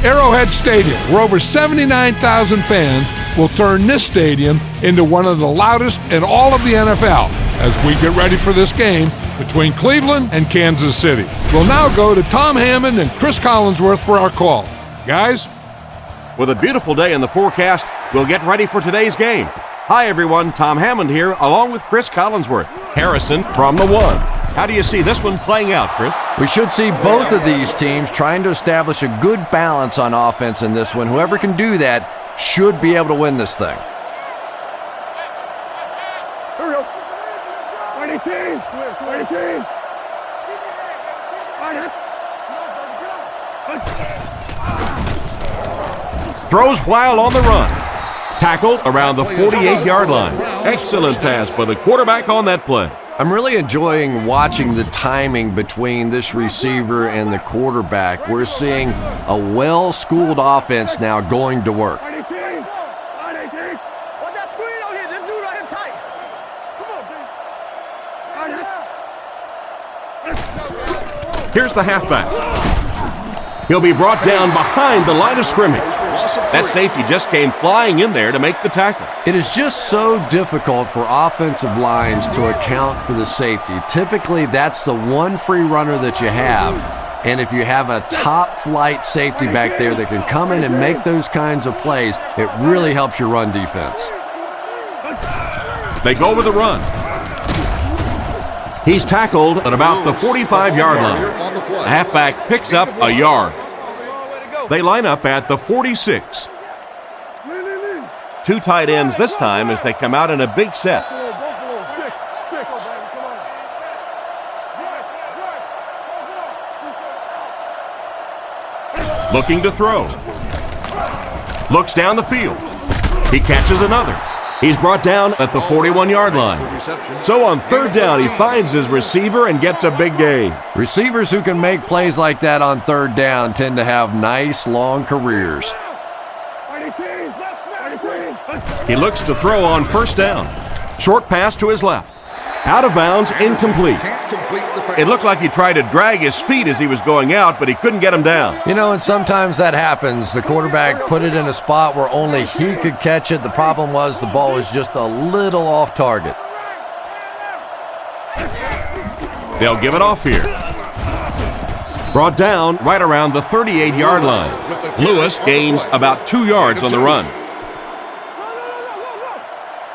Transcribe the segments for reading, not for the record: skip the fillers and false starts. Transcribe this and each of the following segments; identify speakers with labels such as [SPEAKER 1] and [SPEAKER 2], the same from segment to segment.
[SPEAKER 1] Arrowhead Stadium, where over 79,000 fans will turn this stadium into one of the loudest in all of the NFL as we get ready for this game between Cleveland and Kansas City. We'll now go to Tom Hammond and Chris Collinsworth for our call. Guys?
[SPEAKER 2] With a beautiful day in the forecast, we'll get ready for today's game. Hi everyone, Tom Hammond here, along with Chris Collinsworth. Harrison from the one. How do you see this one playing out, Chris?
[SPEAKER 3] We should see both of these teams trying to establish a good balance on offense in this one. Whoever can do that should be able to win this thing.
[SPEAKER 4] Here we go. 18. 18.
[SPEAKER 2] Throws while on the run. Tackled around the 48-yard line. Excellent pass by the quarterback on that play.
[SPEAKER 3] I'm really enjoying watching the timing between this receiver and the quarterback. We're seeing a well-schooled offense now going to work.
[SPEAKER 2] Here's the halfback. He'll be brought down behind the line of scrimmage. That safety just came flying in there to make the tackle.
[SPEAKER 3] It is just so difficult for offensive lines to account for the safety. Typically, that's the one free runner that you have. And if you have a top-flight safety back there that can come in and make those kinds of plays, it really helps your run defense.
[SPEAKER 2] They go with the run. He's tackled at about the 45-yard line. The halfback picks up a yard. They line up at the 46. Two tight ends this time as they come out in a big set. Looking to throw. Looks down the field. He catches another. He's brought down at the 41-yard line. So on third down, he finds his receiver and gets a big gain.
[SPEAKER 3] Receivers who can make plays like that on third down tend to have nice, long careers.
[SPEAKER 2] He looks to throw on first down. Short pass to his left. Out of bounds, incomplete. It looked like he tried to drag his feet as he was going out, but he couldn't get him down.
[SPEAKER 3] You know, and sometimes that happens. The quarterback put it in a spot where only he could catch it. The problem was the ball was just a little off target.
[SPEAKER 2] They'll give it off here. Brought down right around the 38-yard line. Lewis gains about 2 yards on the run.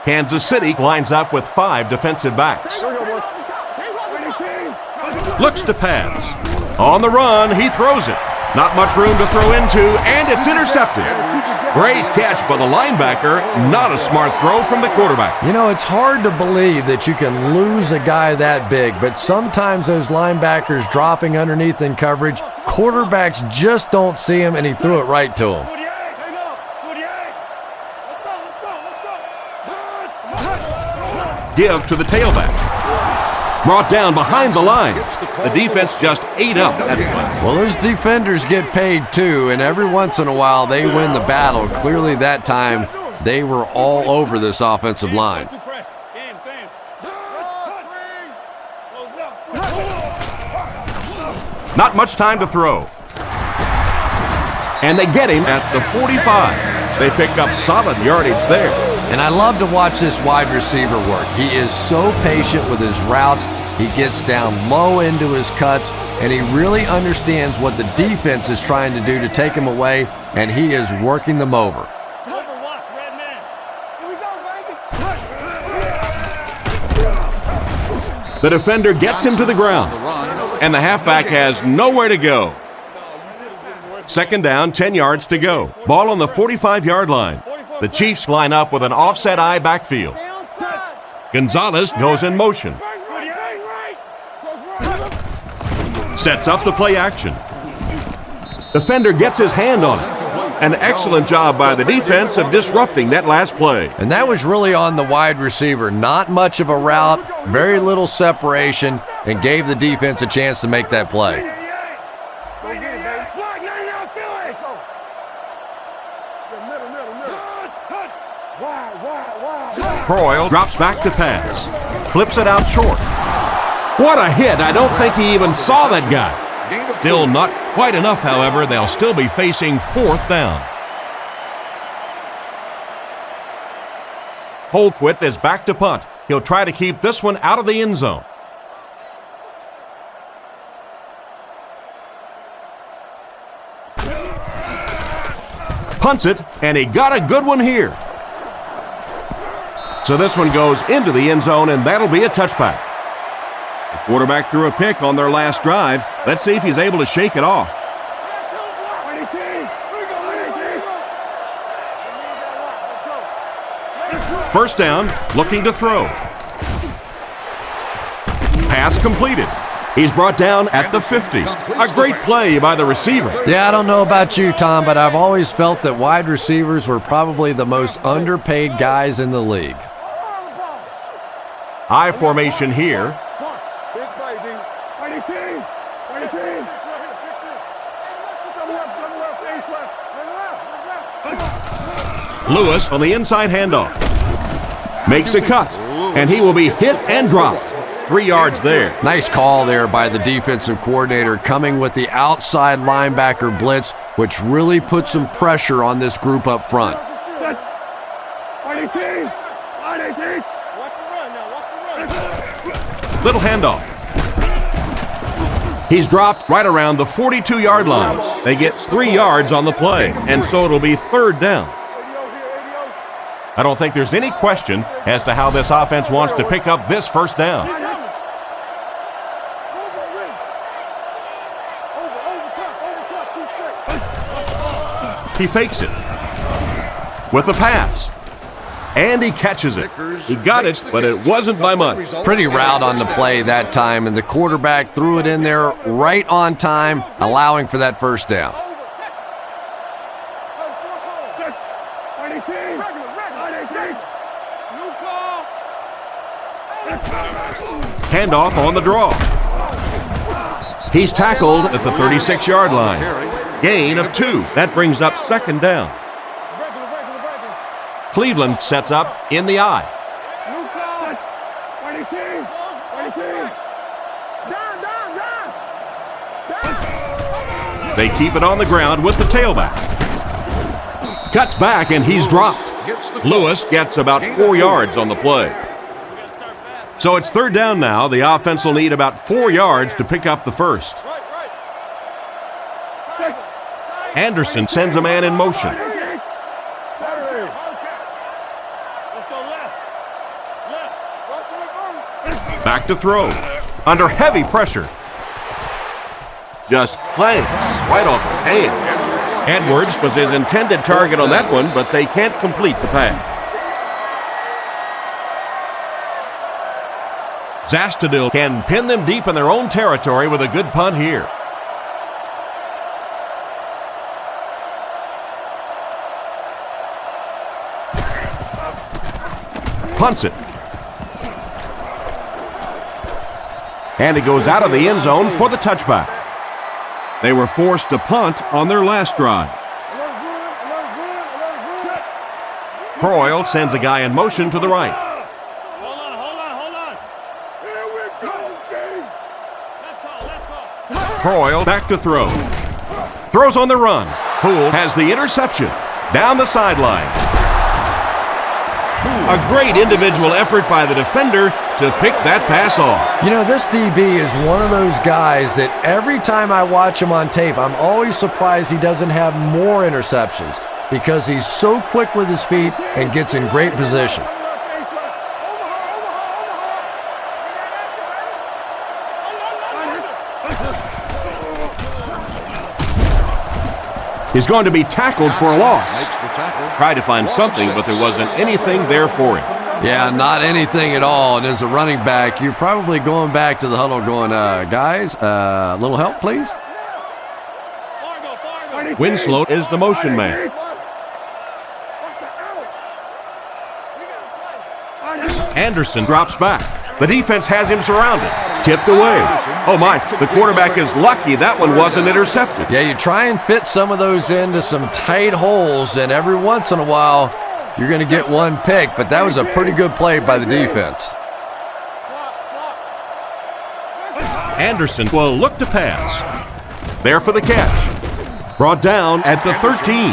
[SPEAKER 2] Kansas City lines up with 5 defensive backs. Looks to pass. On the run, he throws it. Not much room to throw into, and it's intercepted. Great catch by the linebacker. Not a smart throw from the quarterback.
[SPEAKER 3] You know, it's hard to believe that you can lose a guy that big, but sometimes those linebackers dropping underneath in coverage, quarterbacks just don't see him, and he threw it right to him.
[SPEAKER 2] Give to the tailback. Brought down behind the line. The defense just ate up that play.
[SPEAKER 3] Well, those defenders get paid too, and every once in a while they win the battle. Clearly that time they were all over this offensive line.
[SPEAKER 2] Not much time to throw. And they get him at the 45. They pick up solid yardage there.
[SPEAKER 3] And I love to watch this wide receiver work. He is so patient with his routes. He gets down low into his cuts, and he really understands what the defense is trying to do to take him away, and he is working them over.
[SPEAKER 2] The defender gets him to the ground, and the halfback has nowhere to go. Second down, 10 yards to go. Ball on the 45-yard line. The Chiefs line up with an offset eye backfield. Gonzalez goes in motion. Sets up the play action. Defender gets his hand on it. An excellent job by the defense of disrupting that last play.
[SPEAKER 3] And that was really on the wide receiver. Not much of a route, very little separation, and gave the defense a chance to make that play.
[SPEAKER 2] Croyle drops back to pass. Flips it out short. What a hit. I don't think he even saw that guy. Still not quite enough, however. They'll still be facing 4th down. Colquitt is back to punt. He'll try to keep this one out of the end zone. Punts it, and he got a good one here. So this one goes into the end zone, and that'll be a touchback. The quarterback threw a pick on their last drive. Let's see if he's able to shake it off. First down, looking to throw. Pass completed. He's brought down at the 50. A great play by the receiver.
[SPEAKER 3] Yeah, I don't know about you, Tom, but I've always felt that wide receivers were probably the most underpaid guys in the league.
[SPEAKER 2] High formation here. Lewis on the inside handoff. Makes a cut, and he will be hit and dropped. 3 yards there.
[SPEAKER 3] Nice call there by the defensive coordinator, coming with the outside linebacker blitz, which really put some pressure on this group up front.
[SPEAKER 2] Little handoff. He's dropped right around the 42-yard line. They get 3 yards on the play, and so it'll be 3rd down. I don't think there's any question as to how this offense wants to pick up this first down. He fakes it with a pass, and he catches it. He got it, but it wasn't by much.
[SPEAKER 3] Pretty route on the play that time, and the quarterback threw it in there right on time, allowing for that first down.
[SPEAKER 2] Handoff on the draw. He's tackled at the 36-yard line. Gain of 2. That brings up 2nd down. Cleveland sets up in the I. They keep it on the ground with the tailback. Cuts back, and he's dropped. Lewis gets about 4 yards on the play. So it's 3rd down now. The offense will need about 4 yards to pick up the first. Anderson sends a man in motion. Back to throw. Under heavy pressure. Just clanks right off his hand. Edwards was his intended target on that one, but they can't complete the pass. Zastudil can pin them deep in their own territory with a good punt here. Punts it. And it goes out of the end zone for the touchback. They were forced to punt on their last drive. Croyle sends a guy in motion to the right. Croyle back to throw. Throws on the run. Poole has the interception. Down the sideline. A great individual effort by the defender to pick that pass off.
[SPEAKER 3] You know, this DB is one of those guys that every time I watch him on tape, I'm always surprised he doesn't have more interceptions because he's so quick with his feet and gets in great position.
[SPEAKER 2] He's going to be tackled for a loss. Tried to find something, but there wasn't anything there for him.
[SPEAKER 3] Yeah, not anything at all. And as a running back, you're probably going back to the huddle going, guys, a little help, please?
[SPEAKER 2] Winslow is the motion man. Anderson drops back. The defense has him surrounded. Tipped away. Oh my, the quarterback is lucky that one wasn't intercepted.
[SPEAKER 3] Yeah, you try and fit some of those into some tight holes, and every once in a while, you're going to get one pick, but that was a pretty good play by the defense.
[SPEAKER 2] Anderson will look to pass. There for the catch. Brought down at the 13.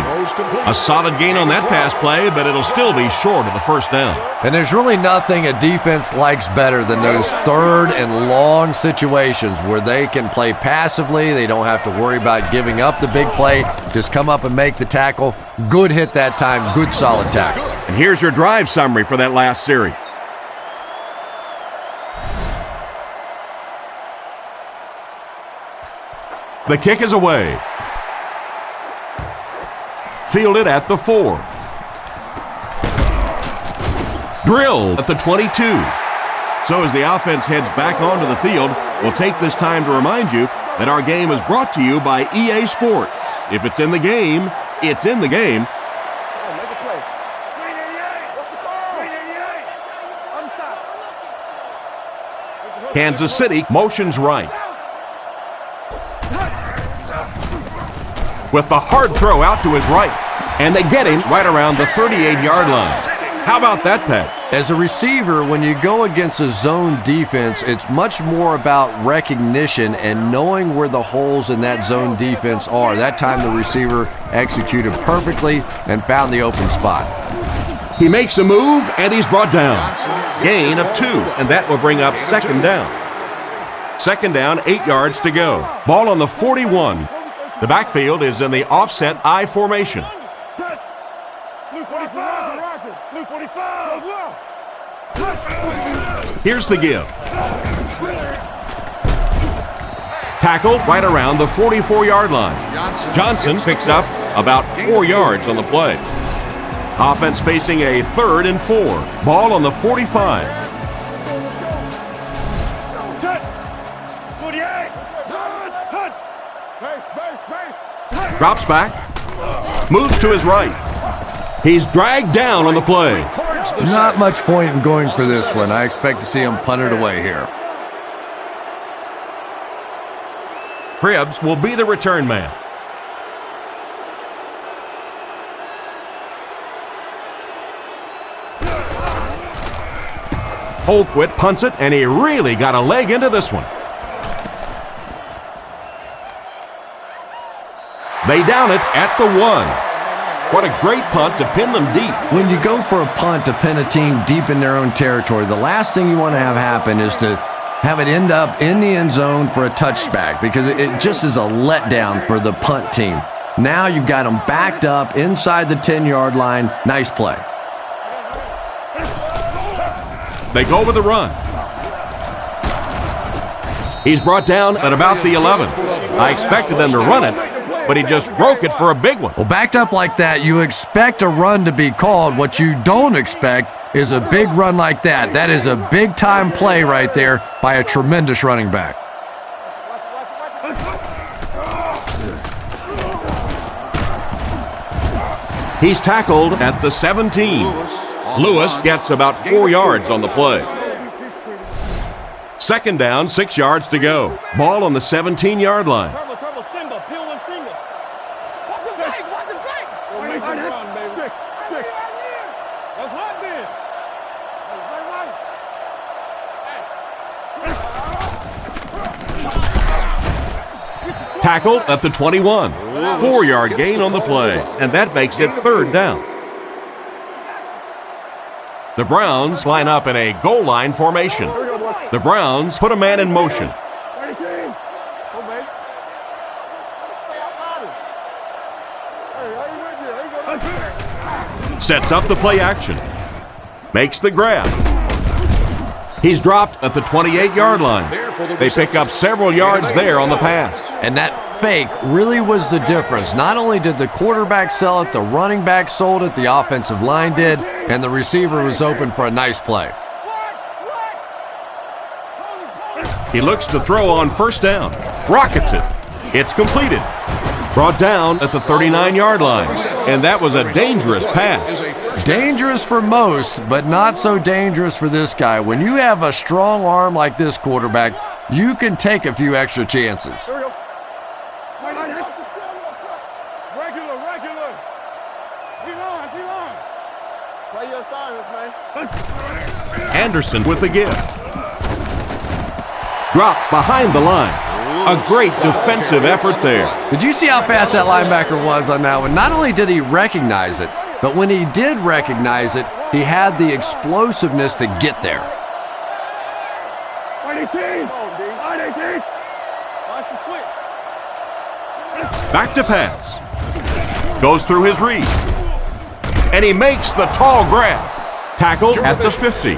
[SPEAKER 2] A solid gain on that pass play, but it'll still be short of the first down.
[SPEAKER 3] And there's really nothing a defense likes better than those third and long situations where they can play passively. They don't have to worry about giving up the big play. Just come up and make the tackle. Good hit that time. Good solid tackle.
[SPEAKER 2] And here's your drive summary for that last series. The kick is away. Fielded at the 4. Drilled at the 22. So as the offense heads back onto the field, we'll take this time to remind you that our game is brought to you by EA Sports. If it's in the game, it's in the game. Kansas City motions right. With the hard throw out to his right. And they get him right around the 38-yard line. How about that pass?
[SPEAKER 3] As a receiver, when you go against a zone defense, it's much more about recognition and knowing where the holes in that zone defense are. That time the receiver executed perfectly and found the open spot.
[SPEAKER 2] He makes a move, and he's brought down. Gain of 2, and that will bring up second down. Second down, 8 yards to go. Ball on the 41. The backfield is in the offset I formation. Here's the give. Tackled right around the 44-yard line. Johnson picks up about 4 yards on the play. Offense facing a 3rd and 4. Ball on the 45. Drops back. Moves to his right. He's dragged down on the play.
[SPEAKER 3] Not much point in going for this one. I expect to see him punt it away here.
[SPEAKER 2] Cribbs will be the return man. Holquist punts it, and he really got a leg into this one. They down it at the 1. What a great punt to pin them deep.
[SPEAKER 3] When you go for a punt to pin a team deep in their own territory, the last thing you want to have happen is to have it end up in the end zone for a touchback, because it just is a letdown for the punt team. Now you've got them backed up inside the 10-yard line. Nice play.
[SPEAKER 2] They go with the run. He's brought down at about the 11. I expected them to run it, but he just broke it for a big one.
[SPEAKER 3] Well, backed up like that, you expect a run to be called. What you don't expect is a big run like that. That is a big-time play right there by a tremendous running back.
[SPEAKER 2] He's tackled at the 17. Lewis gets about 4 yards on the play. Second down, 6 yards to go. Ball on the 17-yard line. Tackled at the 21. 4-yard gain on the play, and that makes it third down. The Browns line up in a goal line formation. The Browns put a man in motion. Sets up the play action. Makes the grab. He's dropped at the 28-yard line. They pick up several yards there on the pass.
[SPEAKER 3] And that fake really was the difference. Not only did the quarterback sell it, the running back sold it, the offensive line did, and the receiver was open for a nice play.
[SPEAKER 2] He looks to throw on first down. Rockets it. It's completed. Brought down at the 39-yard line. And that was a dangerous pass.
[SPEAKER 3] Dangerous for most, but not so dangerous for this guy. When you have a strong arm like this quarterback, you can take a few extra chances.
[SPEAKER 2] Anderson with the give. Dropped behind the line. A great defensive effort there.
[SPEAKER 3] Did you see how fast that linebacker was on that one? Not only did he recognize it, but when he did recognize it, he had the explosiveness to get there.
[SPEAKER 2] Back to pass. Goes through his read. And he makes the tall grab. Tackled at the 50.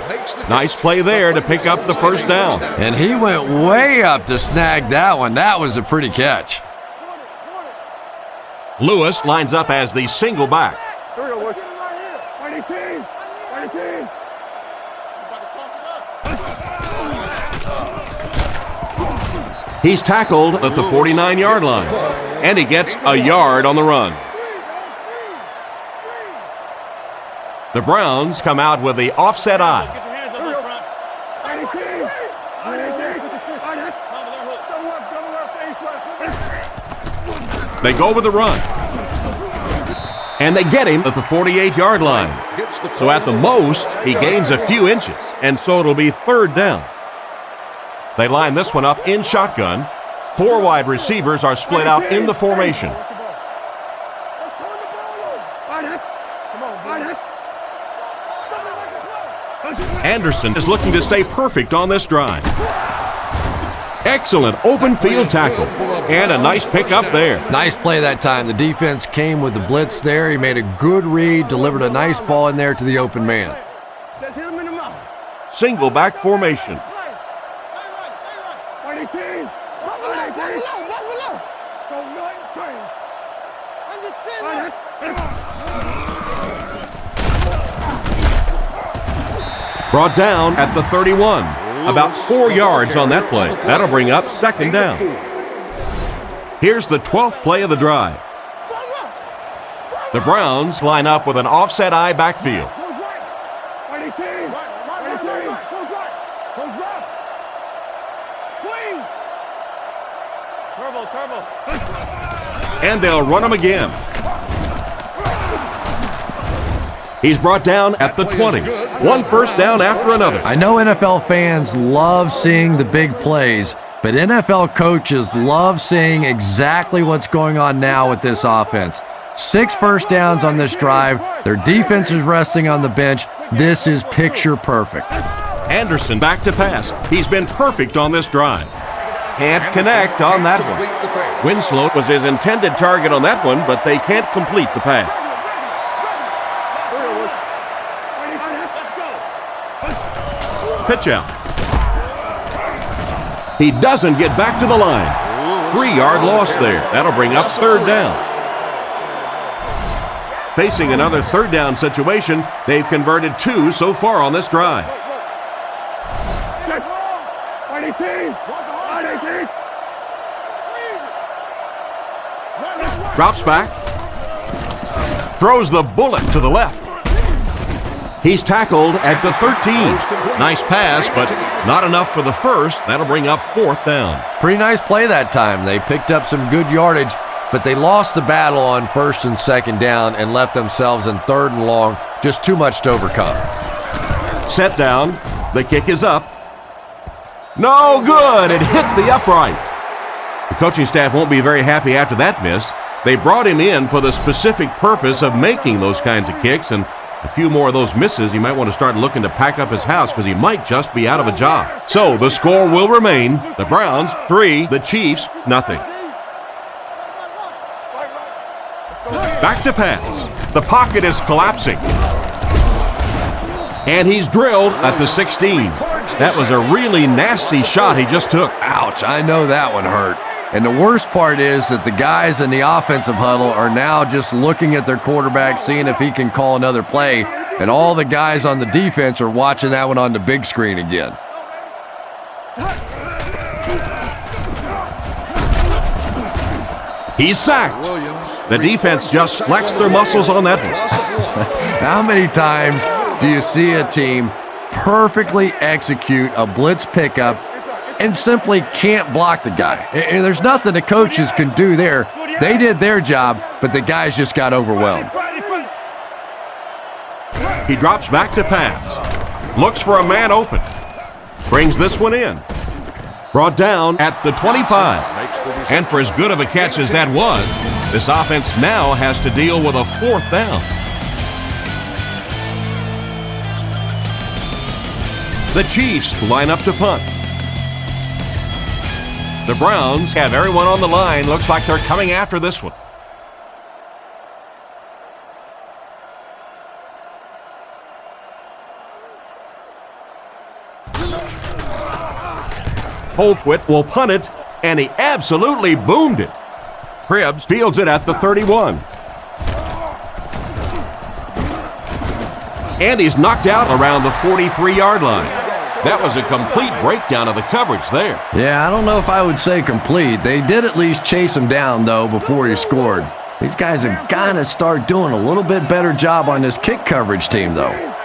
[SPEAKER 2] Nice play there to pick up the first down.
[SPEAKER 3] And he went way up to snag that one. That was a pretty catch.
[SPEAKER 2] Lewis lines up as the single back. He's tackled at the 49-yard line. And he gets a yard on the run. The Browns come out with the offset eye. They go with the run. And they get him at the 48-yard line. So at the most, he gains a few inches. And so it'll be third down. They line this one up in shotgun. 4 wide receivers are split out in the formation. Anderson is looking to stay perfect on this drive. Excellent open field tackle. And a nice pickup there.
[SPEAKER 3] Nice play that time. The defense came with the blitz there. He made a good read, delivered a nice ball in there to the open man.
[SPEAKER 2] Single back formation. Brought down at the 31. About 4 yards on that play. That'll bring up second down. Here's the 12th play of the drive. The Browns line up with an offset eye backfield. And they'll run him again. He's brought down at the 20. 1 first down after another.
[SPEAKER 3] I know NFL fans love seeing the big plays, but NFL coaches love seeing exactly what's going on now with this offense. 6 first downs on this drive. Their defense is resting on the bench. This is picture perfect.
[SPEAKER 2] Anderson back to pass. He's been perfect on this drive. Can't connect on that one. Winslow was his intended target on that one, but they can't complete the pass. Pitch out. He doesn't get back to the line. 3-yard loss there. That'll bring up third down. Facing another third down situation, they've converted 2 so far on this drive. Drops back. Throws the bullet to the left. He's tackled at the 13. Nice pass, but not enough for the first. That'll bring up fourth down.
[SPEAKER 3] Pretty nice play that time. They picked up some good yardage, but they lost the battle on first and second down and left themselves in third and long. Just too much to overcome.
[SPEAKER 2] Set down. The kick is up. No good. It hit the upright. The coaching staff won't be very happy after that miss. They brought him in for the specific purpose of making those kinds of kicks, and a few more of those misses, he might want to start looking to pack up his house because he might just be out of a job. So the score will remain: the Browns 3, the Chiefs nothing. Back to pass. The pocket is collapsing. And he's drilled at the 16. That was a really nasty shot he just took.
[SPEAKER 3] Ouch, I know that one hurt. And the worst part is that the guys in the offensive huddle are now just looking at their quarterback, seeing if he can call another play, and all the guys on the defense are watching that one on the big screen again.
[SPEAKER 2] He's sacked. The defense just flexed their muscles on that one.
[SPEAKER 3] How many times do you see a team perfectly execute a blitz pickup and simply can't block the guy? And there's nothing the coaches can do there. They did their job, but the guys just got overwhelmed.
[SPEAKER 2] He drops back to pass. Looks for a man open. Brings this one in. Brought down at the 25. And for as good of a catch as that was, this offense now has to deal with a 4th down. The Chiefs line up to punt. The Browns have everyone on the line. Looks like they're coming after this one. Holtwit will punt it, and he absolutely boomed it. Cribbs fields it at the 31. And he's knocked out around the 43-yard line. That was a complete breakdown of the coverage there.
[SPEAKER 3] Yeah, I don't know if I would say complete. They did at least chase him down, though, before he scored. These guys have got to start doing a little bit better job on this kick coverage team, though.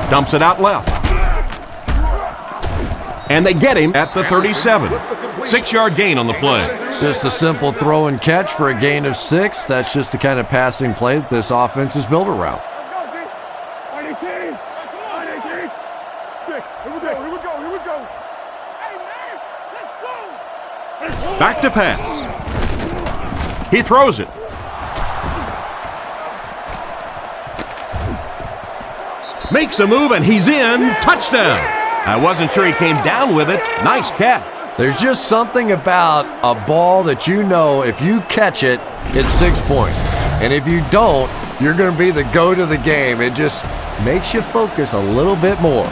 [SPEAKER 2] Dumps it out left. And they get him at the 37. 6-yard gain on the play.
[SPEAKER 3] Just a simple throw and catch for a gain of 6. That's just the kind of passing play that this offense is built around.
[SPEAKER 2] Back to pass. He throws it. Makes a move, and he's in. Touchdown. I wasn't sure he came down with it. Nice catch.
[SPEAKER 3] There's just something about a ball that you know if you catch it, it's 6 points. And if you don't, you're going to be the goat of the game. It just makes you focus a little bit more.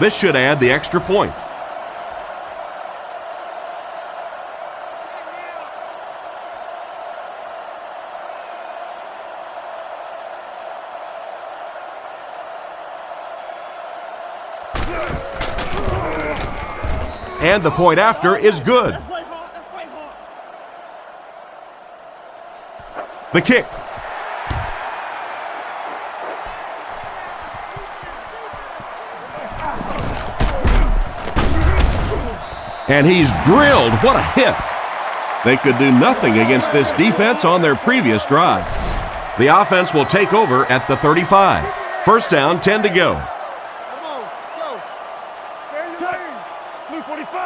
[SPEAKER 2] This should add the extra point. And the point after is good. The kick. And he's drilled. What a hit. They could do nothing against this defense on their previous drive. The offense will take over at the 35. First down, 10 to go.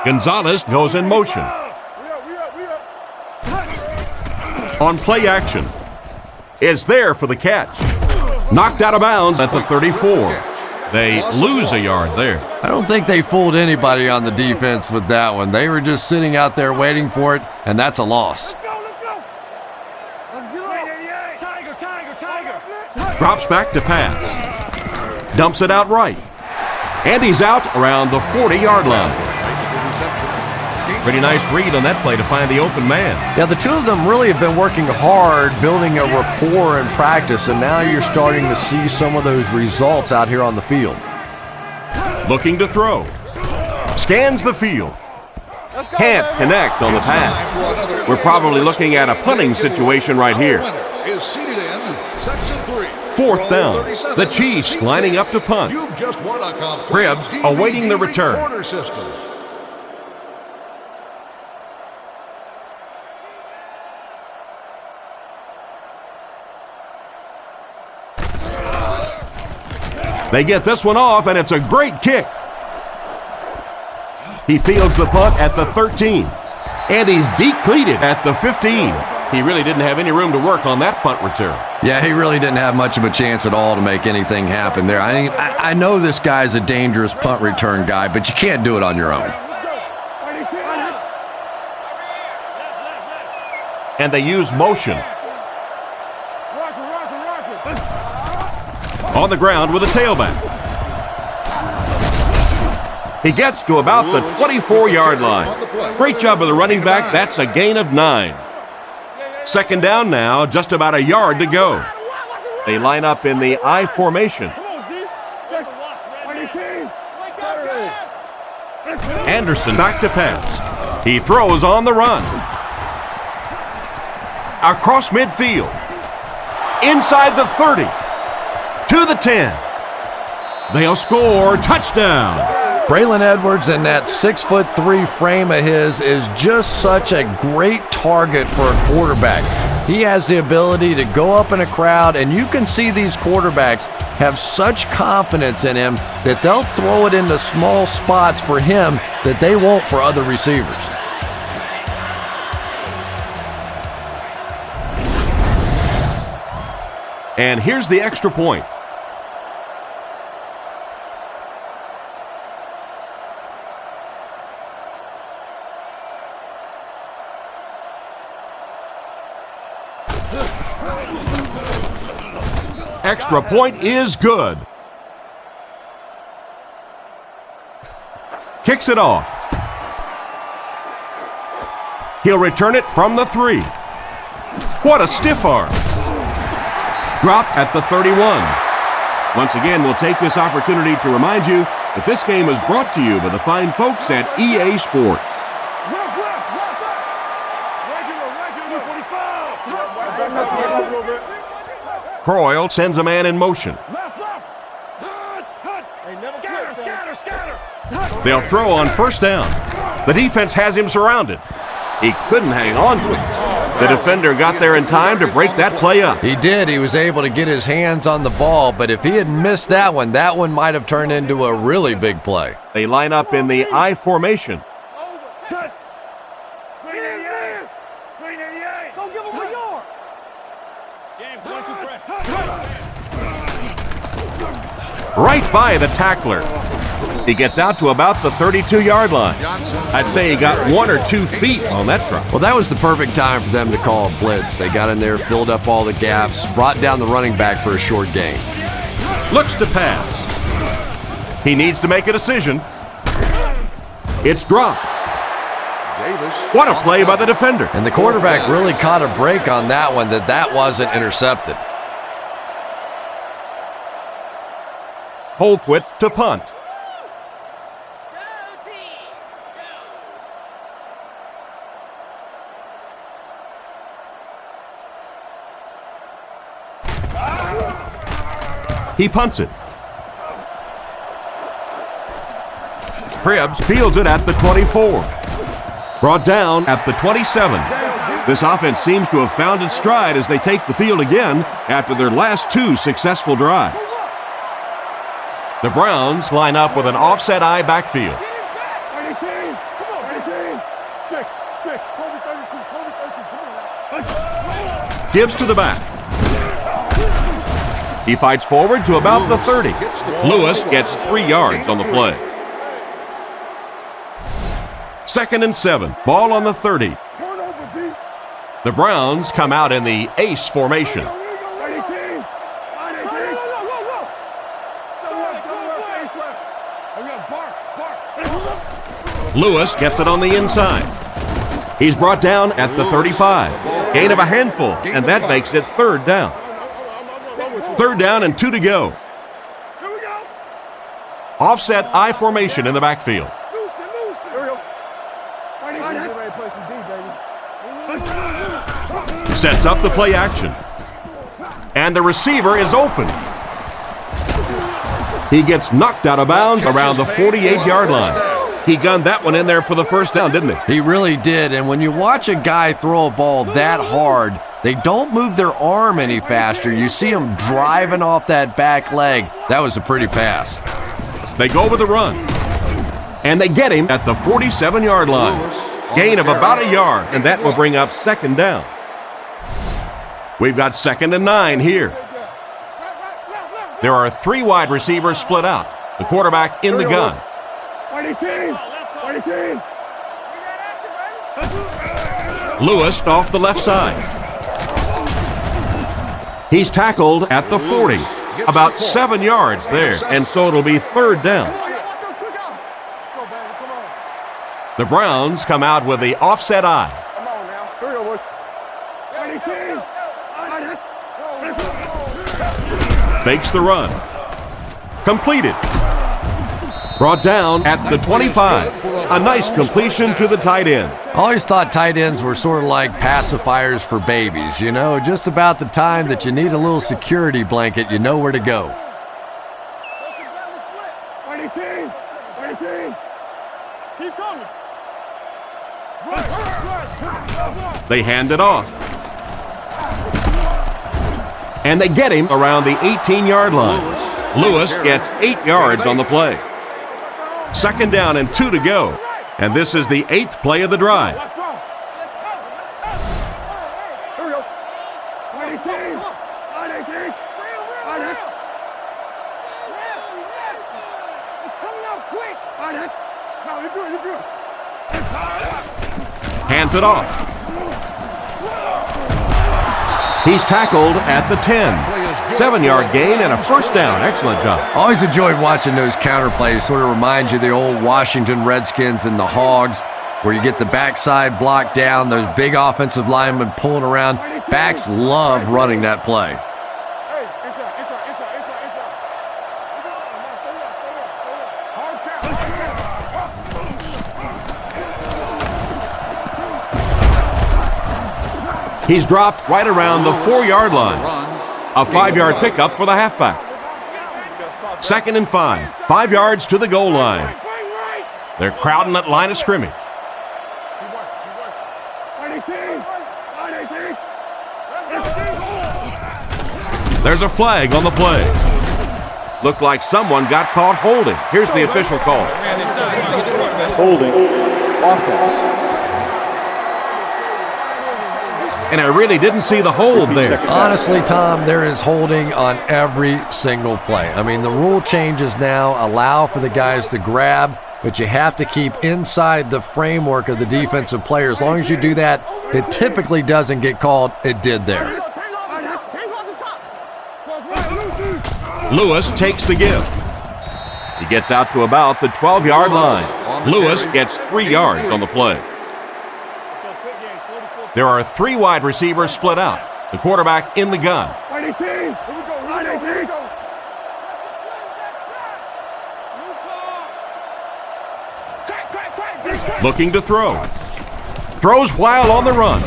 [SPEAKER 2] Gonzalez goes in motion. On play action. Is there for the catch. Knocked out of bounds at the 34. They lose a yard there.
[SPEAKER 3] I don't think they fooled anybody on the defense with that one. They were just sitting out there waiting for it, and that's a loss.
[SPEAKER 2] Drops back to pass. Dumps it out right. And he's out around the 40-yard line. Pretty nice read on that play to find the open man.
[SPEAKER 3] Yeah, the two of them really have been working hard, building a rapport in practice, and now you're starting to see some of those results out here on the field.
[SPEAKER 2] Looking to throw. Scans the field. Can't connect on the pass. We're probably looking at a punting situation right here. 4th down. The Chiefs lining up to punt. Cribbs awaiting the return. They get this one off, and it's a great kick. He fields the punt at the 13. And he's decleated at the 15. He really didn't have any room to work on that punt return.
[SPEAKER 3] Yeah, he really didn't have much of a chance at all to make anything happen there. I mean, I know this guy's a dangerous punt return guy, but you can't do it on your own.
[SPEAKER 2] And they use motion. On the ground with a tailback. He gets to about the 24-yard line. Great job of the running back. That's a gain of 9. Second down now, just about a yard to go. They line up in the I formation. Anderson back to pass. He throws on the run. Across midfield. Inside the 30. To the 10. They'll score. Touchdown.
[SPEAKER 3] Braylon Edwards and that 6'3" frame of his is just such a great target for a quarterback. He has the ability to go up in a crowd, and you can see these quarterbacks have such confidence in him that they'll throw it into small spots for him that they won't for other receivers.
[SPEAKER 2] And here's the extra point. Extra point is good. Kicks it off. He'll return it from the 3. What a stiff arm. Dropped at the 31. Once again, we'll take this opportunity to remind you that this game is brought to you by the fine folks at EA Sports. Croyle sends a man in motion. They'll throw on first down. The defense has him surrounded. He couldn't hang on to it. The defender got there in time to break that play up.
[SPEAKER 3] He did. He was able to get his hands on the ball, but if he had missed that one might have turned into a really big play.
[SPEAKER 2] They line up in the I formation. Right by the tackler. He gets out to about the 32-yard line. I'd say he got 1 or 2 feet on that drop.
[SPEAKER 3] Well, that was the perfect time for them to call a blitz. They got in there, filled up all the gaps, brought down the running back for a short gain.
[SPEAKER 2] Looks to pass. He needs to make a decision. It's dropped. What a play by the defender.
[SPEAKER 3] And the quarterback really caught a break on that one, that wasn't intercepted.
[SPEAKER 2] Colquitt to punt. He punts it. Cribbs fields it at the 24. Brought down at the 27. This offense seems to have found its stride as they take the field again after their last 2 successful drives. The Browns line up with an offset I backfield. Gives to the back. He fights forward to about the 30. Lewis gets 3 yards on the play. 2nd and 7. Ball on the 30. The Browns come out in the ace formation. Lewis gets it on the inside. He's brought down at the 35. Gain of a handful, and that makes it 3rd down. 3rd down and 2 to go. Offset I formation in the backfield. Sets up the play action. And the receiver is open. He gets knocked out of bounds around the 48-yard line. He gunned that one in there for the first down, didn't he?
[SPEAKER 3] He really did, and when you watch a guy throw a ball that hard, they don't move their arm any faster. You see him driving off that back leg. That was a pretty pass.
[SPEAKER 2] They go with the run, and they get him at the 47-yard line. Gain of about a yard, and that will bring up 2nd down. We've got 2nd and 9 here. There are 3 wide receivers split out. The quarterback in the gun. Lewis off the left side. He's tackled at the 40. About 7 yards there, and so it'll be 3rd down. The Browns come out with the offset I. Fakes the run. Completed. Brought down at the 25. A nice completion to the tight end.
[SPEAKER 3] I always thought tight ends were sort of like pacifiers for babies. You know, just about the time that you need a little security blanket, you know where to go.
[SPEAKER 2] They hand it off. And they get him around the 18-yard line. Lewis gets 8 yards on the play. 2nd down and 2 to go. And this is the 8th play of the drive. Hands it off. He's tackled at the 10. 7-yard gain and a 1st down. Excellent job.
[SPEAKER 3] Always enjoyed watching those counter plays. Sort of reminds you of the old Washington Redskins and the Hogs, where you get the backside blocked down, those big offensive linemen pulling around. Backs love running that play.
[SPEAKER 2] He's dropped right around the 4-yard line. A 5-yard pickup for the halfback. 2nd and 5. 5 yards to the goal line. They're crowding that line of scrimmage. There's a flag on the play. Looked like someone got caught holding. Here's the official call.
[SPEAKER 4] Holding. Offense.
[SPEAKER 2] And I really didn't see the hold there.
[SPEAKER 3] Honestly, Tom, there is holding on every single play. I mean, the rule changes now allow for the guys to grab, but you have to keep inside the framework of the defensive player. As long as you do that, it typically doesn't get called. It did there.
[SPEAKER 2] Lewis takes the give. He gets out to about the 12-yard line. Lewis gets 3 yards on the play. There are 3 wide receivers split out. The quarterback in the gun. Looking to throw. Throws while on the run.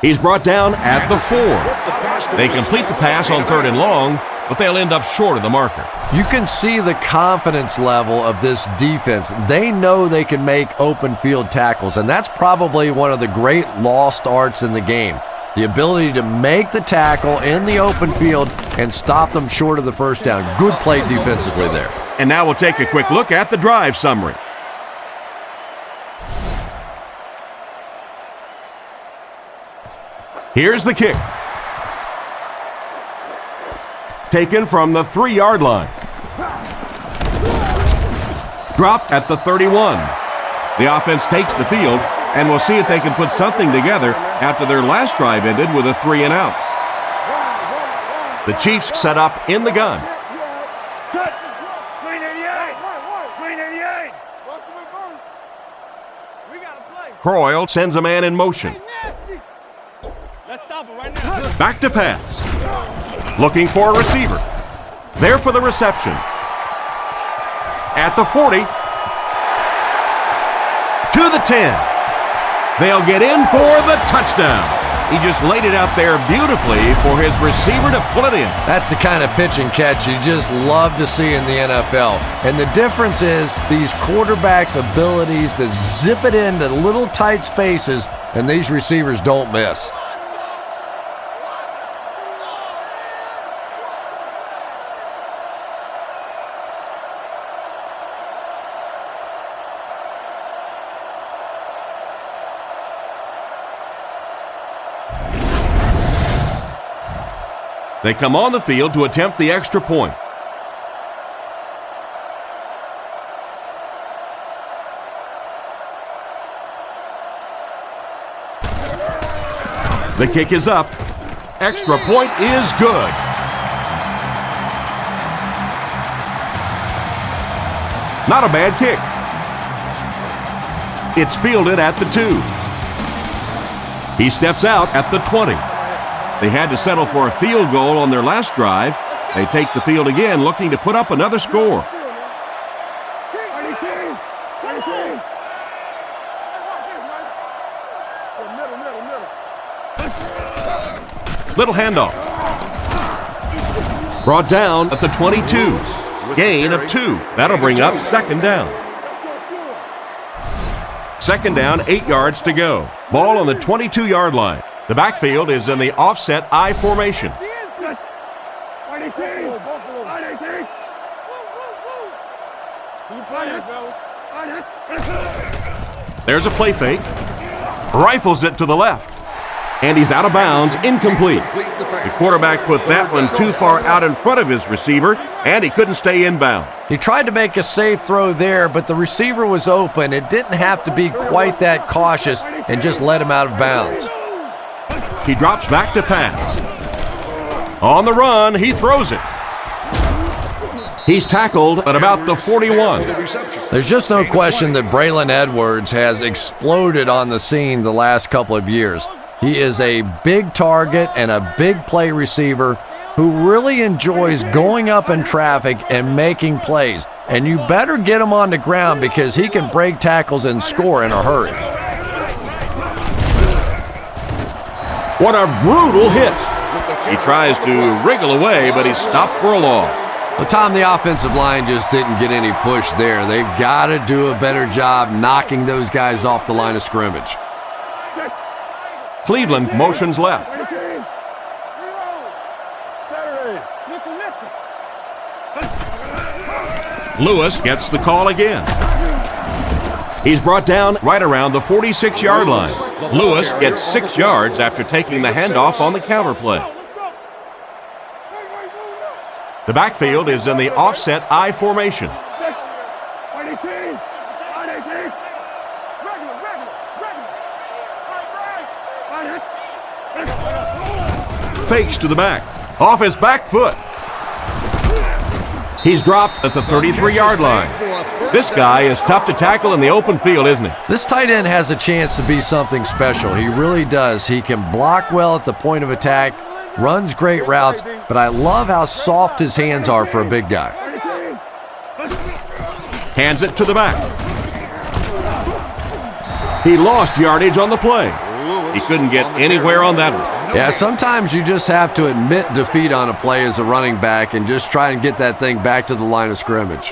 [SPEAKER 2] He's brought down at the 4. They complete the pass on 3rd and long, but they'll end up short of the marker.
[SPEAKER 3] You can see the confidence level of this defense. They know they can make open field tackles, and that's probably one of the great lost arts in the game. The ability to make the tackle in the open field and stop them short of the 1st down. Good play defensively there.
[SPEAKER 2] And now we'll take a quick look at the drive summary. Here's the kick. Taken from the 3-yard line. Dropped at the 31. The offense takes the field, and we'll see if they can put something together after their last drive ended with a 3 and out. The Chiefs set up in the gun. Croyle sends a man in motion. Back to pass. Looking for a receiver. There for the reception. At the 40. To the 10. They'll get in for the touchdown. He just laid it out there beautifully for his receiver to pull it in.
[SPEAKER 3] That's the kind of pitch and catch you just love to see in the NFL. And the difference is these quarterbacks' abilities to zip it into little tight spaces, and these receivers don't miss.
[SPEAKER 2] They come on the field to attempt the extra point. The kick is up. Extra point is good. Not a bad kick. It's fielded at the 2. He steps out at the 20. They had to settle for a field goal on their last drive. They take the field again, looking to put up another score. Little handoff. Brought down at the 22. Gain of 2. That'll bring up 2nd down. 2nd down, 8 yards to go. Ball on the 22-yard line. The backfield is in the offset I formation. There's a play fake. Rifles it to the left. And he's out of bounds, incomplete. The quarterback put that one too far out in front of his receiver, and he couldn't stay inbound.
[SPEAKER 3] He tried to make a safe throw there, but the receiver was open. It didn't have to be quite that cautious and just let him out of bounds.
[SPEAKER 2] He drops back to pass. On the run, he throws it. He's tackled at about the 41.
[SPEAKER 3] There's just no question that Braylon Edwards has exploded on the scene the last couple of years. He is a big target and a big play receiver who really enjoys going up in traffic and making plays. And you better get him on the ground because he can break tackles and score in a hurry.
[SPEAKER 2] What a brutal hit. He tries to wriggle away, but he's stopped for a loss.
[SPEAKER 3] Well, Tom, the offensive line just didn't get any push there. They've got to do a better job knocking those guys off the line of scrimmage.
[SPEAKER 2] Cleveland motions left. Lewis gets the call again. He's brought down right around the 46-yard line. Lewis gets 6 yards after taking the handoff on the counter play. The backfield is in the offset I formation. Fakes to the back. Off his back foot. He's dropped at the 33-yard line. This guy is tough to tackle in the open field, isn't he?
[SPEAKER 3] This tight end has a chance to be something special. He really does. He can block well at the point of attack, runs great routes, but I love how soft his hands are for a big guy.
[SPEAKER 2] Hands it to the back. He lost yardage on the play. He couldn't get anywhere on that one.
[SPEAKER 3] Yeah, sometimes you just have to admit defeat on a play as a running back and just try and get that thing back to the line of scrimmage.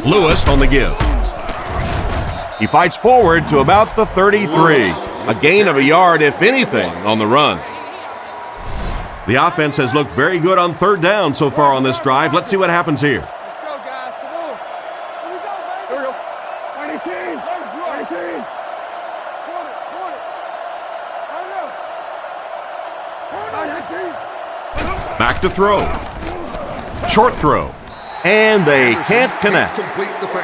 [SPEAKER 2] Lewis on the give. He fights forward to about the 33. A gain of a yard, if anything, on the run. The offense has looked very good on third down so far on this drive. Let's see what happens here.
[SPEAKER 4] Let's go, guys. Come on. Here we go. 19. 19.
[SPEAKER 2] Back to throw. Short throw. And they can't connect.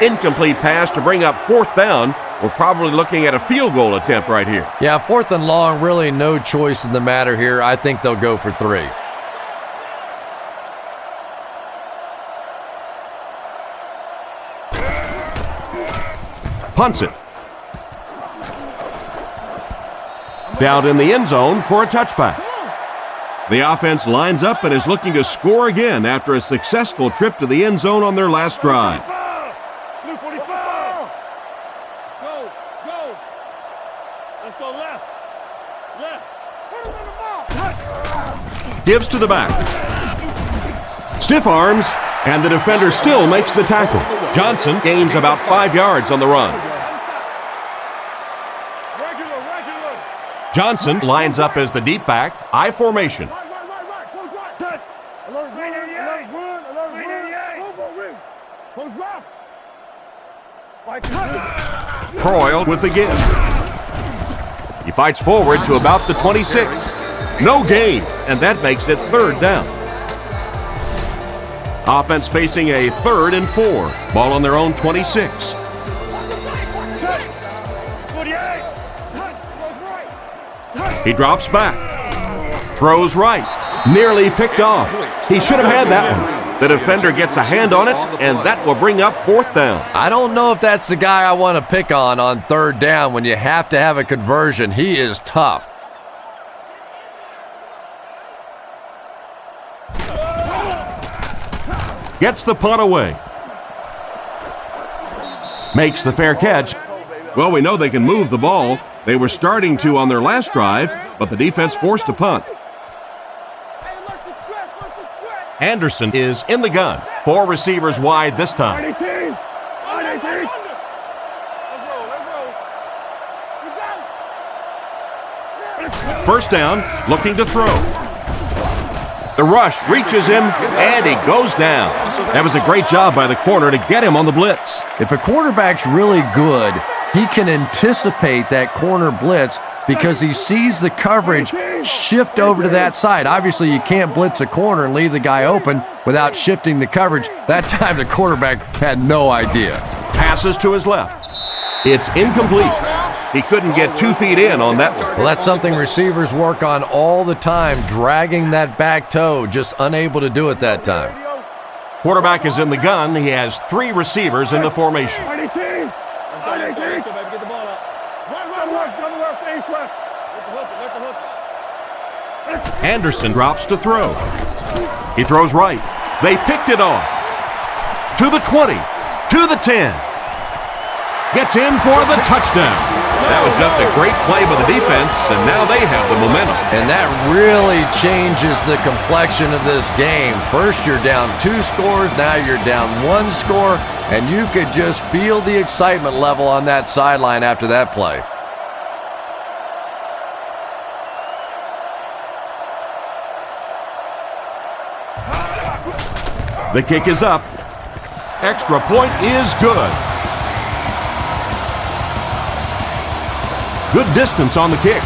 [SPEAKER 2] Incomplete pass to bring up fourth down. We're probably looking at a field goal attempt right here.
[SPEAKER 3] Yeah, fourth and long, really no choice in the matter here. I think they'll go for 3.
[SPEAKER 2] Punts it. Down in the end zone for a touchback. The offense lines up and is looking to score again after a successful trip to the end zone on their last drive.
[SPEAKER 4] Blue 45. Go. Let's go left. Put him on the ball.
[SPEAKER 2] Gives to the back. Stiff arms, and the defender still makes the tackle. Johnson gains about 5 yards on the run.
[SPEAKER 4] Regular.
[SPEAKER 2] Johnson lines up as the deep back, I formation.
[SPEAKER 4] Right. Close right. Touch. Alert run. Close left. Right.
[SPEAKER 2] Croyle with the give. He fights forward to about the 26. No gain, and that makes it third down. Offense facing a 3rd and 4. Ball on their own 26. He drops back. Throws right. Nearly picked off. He should have had that one. The defender gets a hand on it, and that will bring up fourth down.
[SPEAKER 3] I don't know if that's the guy I want to pick on third down when you have to have a conversion. He is tough.
[SPEAKER 2] Gets the punt away. Makes the fair catch. Well, we know they can move the ball. They were starting to on their last drive, but the defense forced a punt. Anderson is in the gun. 4 receivers wide this time.
[SPEAKER 4] 18. 18.
[SPEAKER 2] First down, looking to throw. The rush reaches him, and he goes down. That was a great job by the corner to get him on the blitz.
[SPEAKER 3] If a quarterback's really good, he can anticipate that corner blitz because he sees the coverage shift over to that side. Obviously, you can't blitz a corner and leave the guy open without shifting the coverage. That time, the quarterback had no idea.
[SPEAKER 2] Passes to his left. It's incomplete. He couldn't get 2 feet in on that one.
[SPEAKER 3] Well, that's something receivers work on all the time, dragging that back toe, just unable to do it that time.
[SPEAKER 2] Quarterback is in the gun. He has 3 receivers in the formation.
[SPEAKER 4] 18. 18. Get the ball out. Run left, face left. Let the hook.
[SPEAKER 2] Anderson drops to throw. He throws right. They picked it off. To the 20. To the 10. Gets in for the touchdown. That was just a great play by the defense, and now they have the momentum.
[SPEAKER 3] And that really changes the complexion of this game. First, you're down 2 scores. Now you're down 1 score, and you could just feel the excitement level on that sideline after that play.
[SPEAKER 2] The kick is up. Extra point is good. Good distance on the kick.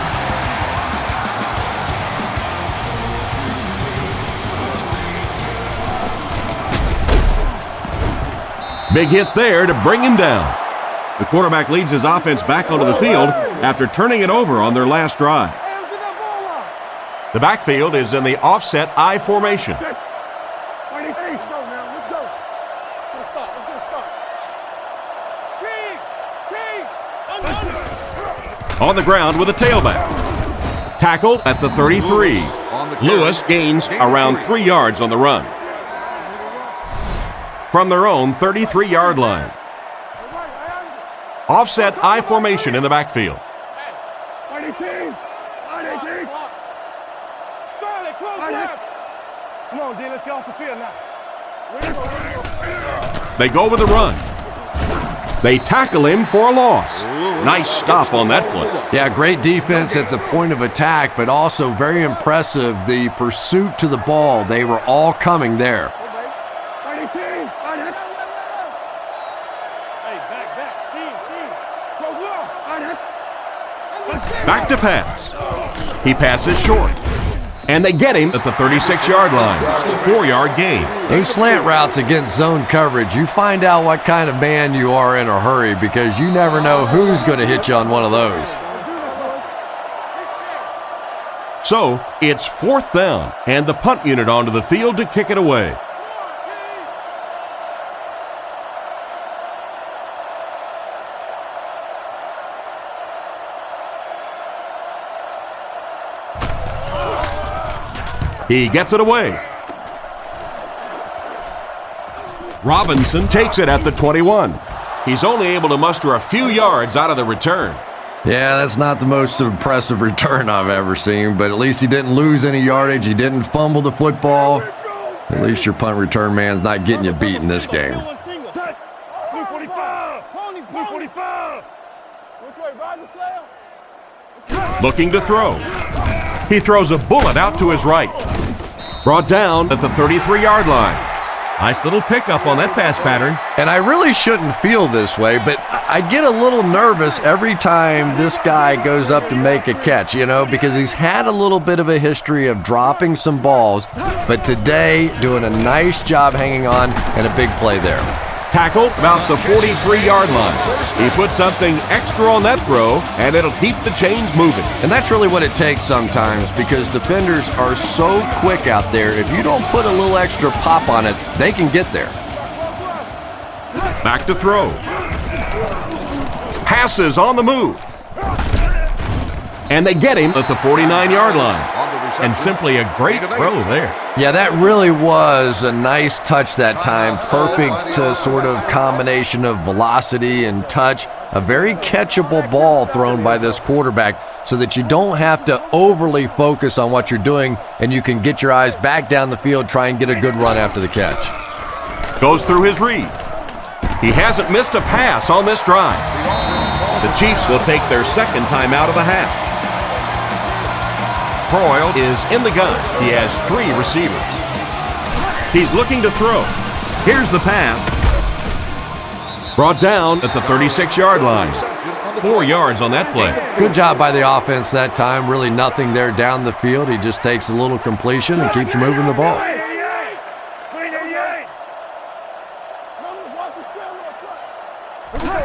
[SPEAKER 2] Big hit there to bring him down. The quarterback leads his offense back onto the field after turning it over on their last drive. The backfield is in the offset I formation. On the ground with a tailback. Tackled at the 33. Lewis gains around 3 yards on the run. From their own 33-yard line. Offset I formation in the backfield.
[SPEAKER 4] Come on, D, let's get off the field now.
[SPEAKER 2] They go with the run. They tackle him for a loss. Nice stop on that play.
[SPEAKER 3] Yeah, great defense at the point of attack, but also very impressive the pursuit to the ball. They were all coming there.
[SPEAKER 2] Back to pass. He passes short. And they get him at the 36-yard line. It's the 4-yard gain.
[SPEAKER 3] Those slant routes against zone coverage, you find out what kind of man you are in a hurry because you never know who's going to hit you on one of those.
[SPEAKER 2] So it's 4th down, and the punt unit onto the field to kick it away. He gets it away. Robinson takes it at the 21. He's only able to muster a few yards out of the return.
[SPEAKER 3] Yeah, that's not the most impressive return I've ever seen, but at least he didn't lose any yardage. He didn't fumble the football. At least your punt return man's not getting you beat in this game.
[SPEAKER 2] Looking to throw. He throws a bullet out to his right. Brought down at the 33-yard line. Nice little pickup on that pass pattern.
[SPEAKER 3] And I really shouldn't feel this way, but I get a little nervous every time this guy goes up to make a catch, because he's had a little bit of a history of dropping some balls, but today doing a nice job hanging on and a big play there.
[SPEAKER 2] Tackled about the 43-yard line. He put something extra on that throw, and it'll keep the chains moving.
[SPEAKER 3] And that's really what it takes sometimes because defenders are so quick out there. If you don't put a little extra pop on it, they can get there.
[SPEAKER 2] Back to throw. Passes on the move. And they get him at the 49-yard line. And simply a great throw there.
[SPEAKER 3] Yeah, that really was a nice touch that time. Perfect sort of combination of velocity and touch. a very catchable ball thrown by this quarterback so that you don't have to overly focus on what you're doing and you can get your eyes back down the field, try and get a good run after the catch.
[SPEAKER 2] Goes through his read. He hasn't missed a pass on this drive. The Chiefs will take their second time out of the half. Croyle is in the gun. He has 3 receivers. He's looking to throw. Here's the pass. Brought down at the 36-yard line. 4 yards on that play.
[SPEAKER 3] Good job by the offense that time. Really nothing there down the field. He just takes a little completion and keeps moving the ball.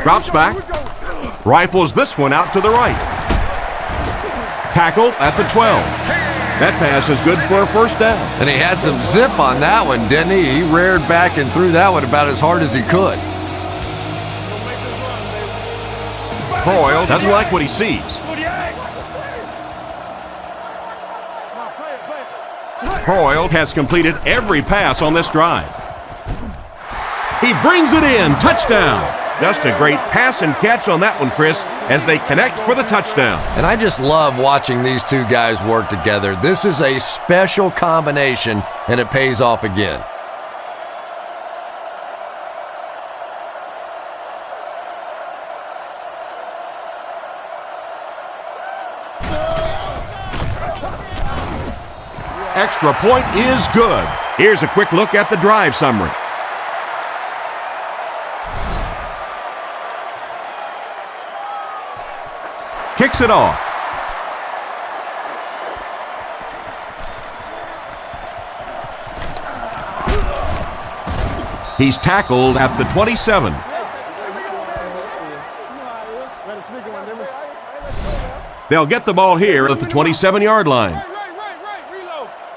[SPEAKER 2] Drops back. Rifles this one out to the right. Tackle at the 12. That pass is good for a first down.
[SPEAKER 3] And he had some zip on that one, didn't he? He reared back and threw that one about as hard as he could.
[SPEAKER 2] Croyle doesn't like what he sees. Croyle has completed every pass on this drive. He brings it in. Touchdown. Just a great pass and catch on that one, Chris, as they connect for the touchdown.
[SPEAKER 3] And I just love watching these two guys work together. This is a special combination, and it pays off again.
[SPEAKER 2] Extra point is good. Here's a quick look at the drive summary. Kicks it off. He's tackled at the 27. They'll get the ball here at the 27-yard line.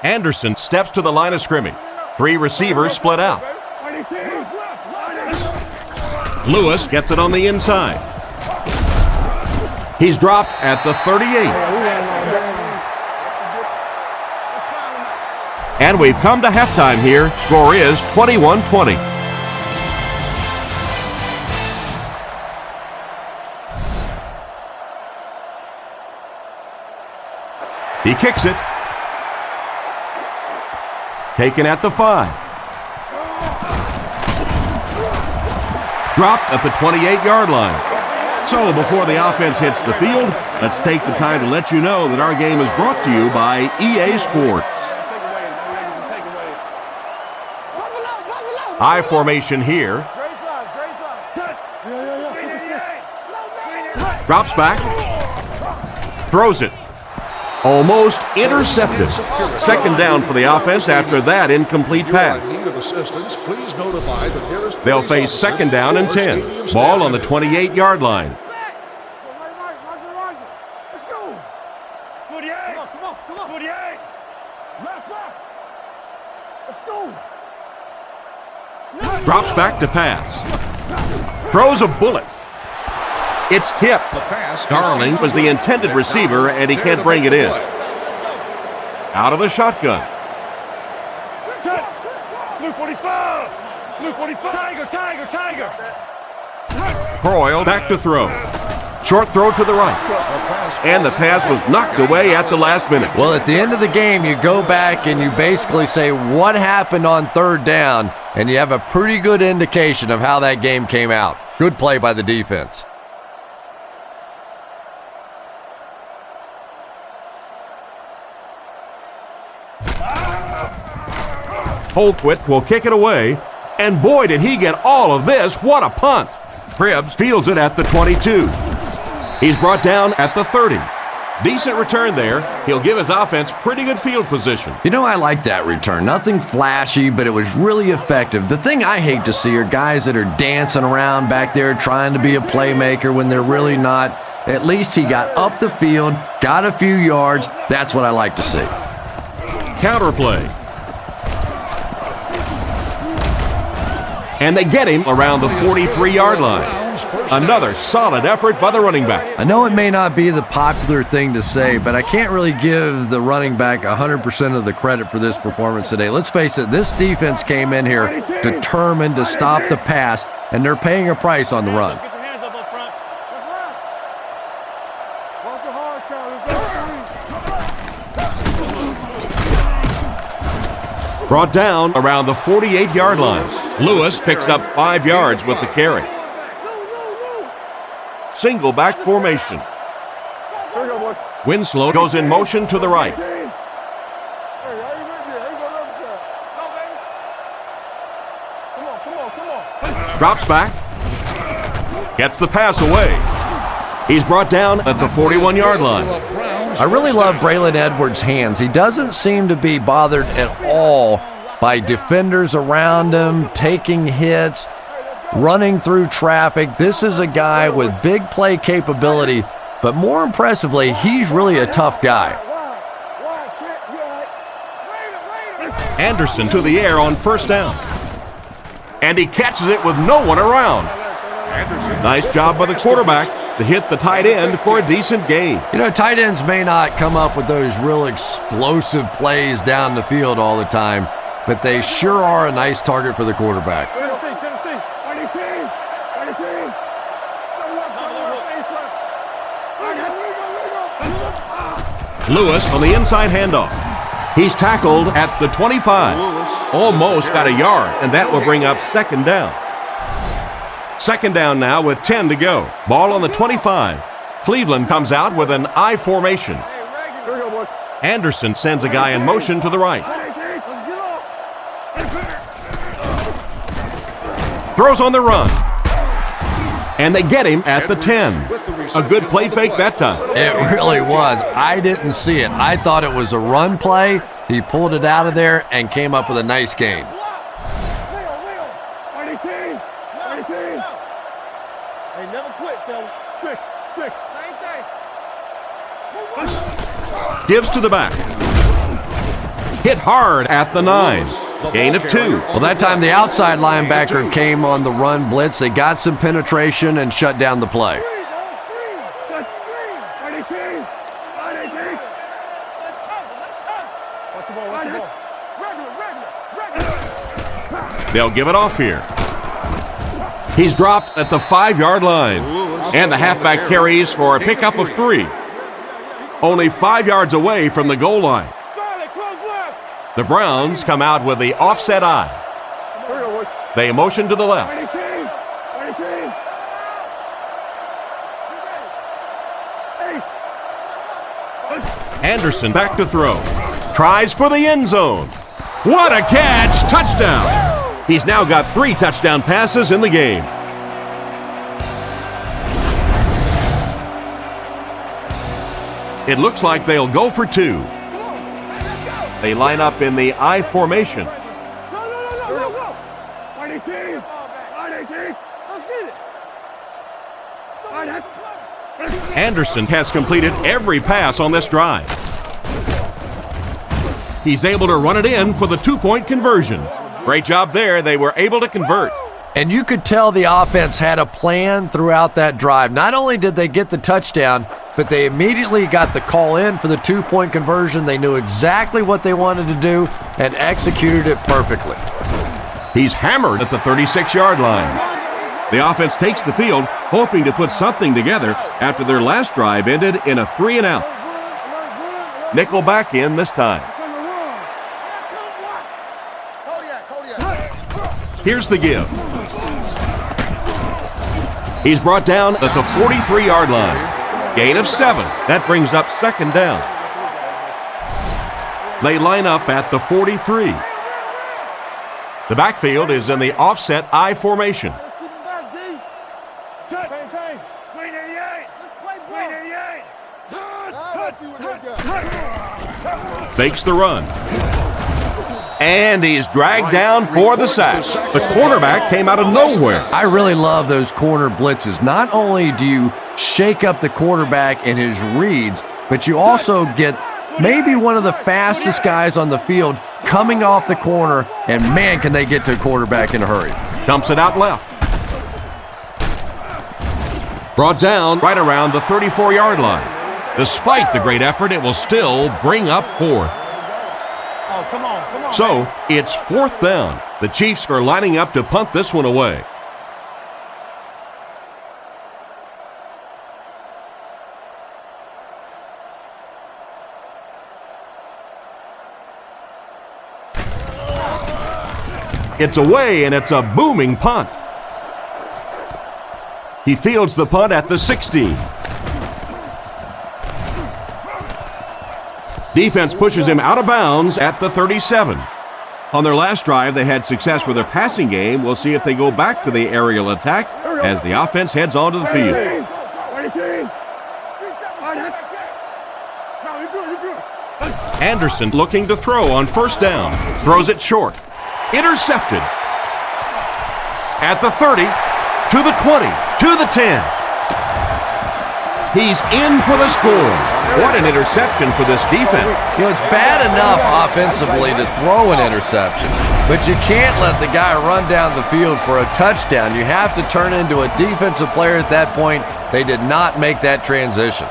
[SPEAKER 2] Anderson steps to the line of scrimmage. 3 receivers split out. Lewis gets it on the inside. He's dropped at the 38. And we've come to halftime here. Score is 21-20. He kicks it. Taken at the 5. Dropped at the 28-yard line. So before the offense hits the field, let's take the time to let you know that our game is brought to you by EA Sports. I formation here. Drops back. Throws it. Almost intercepted. Second down for the offense after that incomplete pass. They'll face second down and 10. Ball on the 28-yard line. Drops back to pass. Throws a bullet. It's tipped. Darling was the intended receiver, and he can't bring it in. Out of the shotgun.
[SPEAKER 4] Blue 45. Blue 45. Tiger.
[SPEAKER 2] Croyle back to throw. Short throw to the right. And the pass was knocked away at the last minute.
[SPEAKER 3] Well, at the end of the game, you go back and you basically say what happened on third down, and you have a pretty good indication of how that game came out. Good play by the defense.
[SPEAKER 2] Holtwit will kick it away, and boy, did he get all of this. What a punt. Cribbs fields it at the 22. He's brought down at the 30. Decent return there. He'll give his offense pretty good field position.
[SPEAKER 3] You know, I like that return. Nothing flashy, but it was really effective. The thing I hate to see are guys that are dancing around back there trying to be a playmaker when they're really not. At least he got up the field, got a few yards. That's what I like to see.
[SPEAKER 2] Counterplay. And they get him around the 43-yard line. Another solid effort by the running back.
[SPEAKER 3] I know it may not be the popular thing to say, but I can't really give the running back 100% of the credit for this performance today. Let's face it, this defense came in here determined to stop the pass, and they're paying a price on the run.
[SPEAKER 2] Brought down around the 48-yard line. Lewis picks up 5 yards with the carry. Single back formation. Winslow goes in motion to the right. Drops back. Gets the pass away. He's brought down at the 41-yard line.
[SPEAKER 3] I really love Braylon Edwards' hands. He doesn't seem to be bothered at all by defenders around him, taking hits, running through traffic. This is a guy with big play capability, but more impressively, he's really a tough guy.
[SPEAKER 2] Anderson to the air on first down. And he catches it with no one around. Nice job by the quarterback to hit the tight end for a decent gain.
[SPEAKER 3] You know, tight ends may not come up with those real explosive plays down the field all the time, but they sure are a nice target for the quarterback.
[SPEAKER 4] Tennessee.
[SPEAKER 2] Lewis on the inside handoff. He's tackled at the 25. Almost got a yard, and that will bring up second down. Second down now with 10 to go. Ball on the 25. Cleveland comes out with an I formation. Anderson sends a guy in motion to the right. Throws on the run. And they get him at the 10. A good play fake that time.
[SPEAKER 3] It really was. I didn't see it. I thought it was a run play. He pulled it out of there and came up with a nice gain.
[SPEAKER 4] Hey, never quit, fellas. Tricks. Same thing.
[SPEAKER 2] Gives to the back. Hit hard at the 9. Gain of 2.
[SPEAKER 3] Well, that time the outside linebacker came on the run blitz. They got some penetration and shut down the play.
[SPEAKER 2] They'll give it off here. He's dropped at the 5-yard line. And the halfback carries for a pickup of 3. Only 5 yards away from the goal line. The Browns come out with the offset I. They motion to the left. Anderson back to throw. Tries for the end zone. What a catch! Touchdown! He's now got 3 touchdown passes in the game. It looks like they'll go for 2. They line up in the I formation. Anderson has completed every pass on this drive. He's able to run it in for the 2-point conversion. Great job there. They were able to convert.
[SPEAKER 3] And you could tell the offense had a plan throughout that drive. Not only did they get the touchdown, but they immediately got the call in for the 2-point conversion. They knew exactly what they wanted to do and executed it perfectly.
[SPEAKER 2] He's hammered at the 36-yard line. The offense takes the field, hoping to put something together after their last drive ended in a 3-and-out. Nickel back in this time. Here's the give. He's brought down at the 43-yard line. Gain of 7. That brings up second down. They line up at the 43. The backfield is in the offset I formation. Fakes the run. And he's dragged down for the sack. The cornerback came out of nowhere.
[SPEAKER 3] I really love those corner blitzes. Not only do you shake up the quarterback in his reads, but you also get maybe one of the fastest guys on the field coming off the corner, and man, can they get to a quarterback in a hurry.
[SPEAKER 2] Dumps it out left. Brought down right around the 34-yard line. Despite the great effort, it will still bring up 4th.
[SPEAKER 4] Oh, come on.
[SPEAKER 2] So, it's 4th down. The Chiefs are lining up to punt this one away. It's away, and it's a booming punt. He fields the punt at the 16. Defense pushes him out of bounds at the 37. On their last drive, they had success with their passing game. We'll see if they go back to the aerial attack as the offense heads onto the field. Anderson looking to throw on first down. Throws it short. Intercepted. At the 30, to the 20, to the 10. He's in for the score. What an interception for this defense.
[SPEAKER 3] You know, it's bad enough offensively to throw an interception, but you can't let the guy run down the field for a touchdown. You have to turn into a defensive player at that point. They did not make that transition.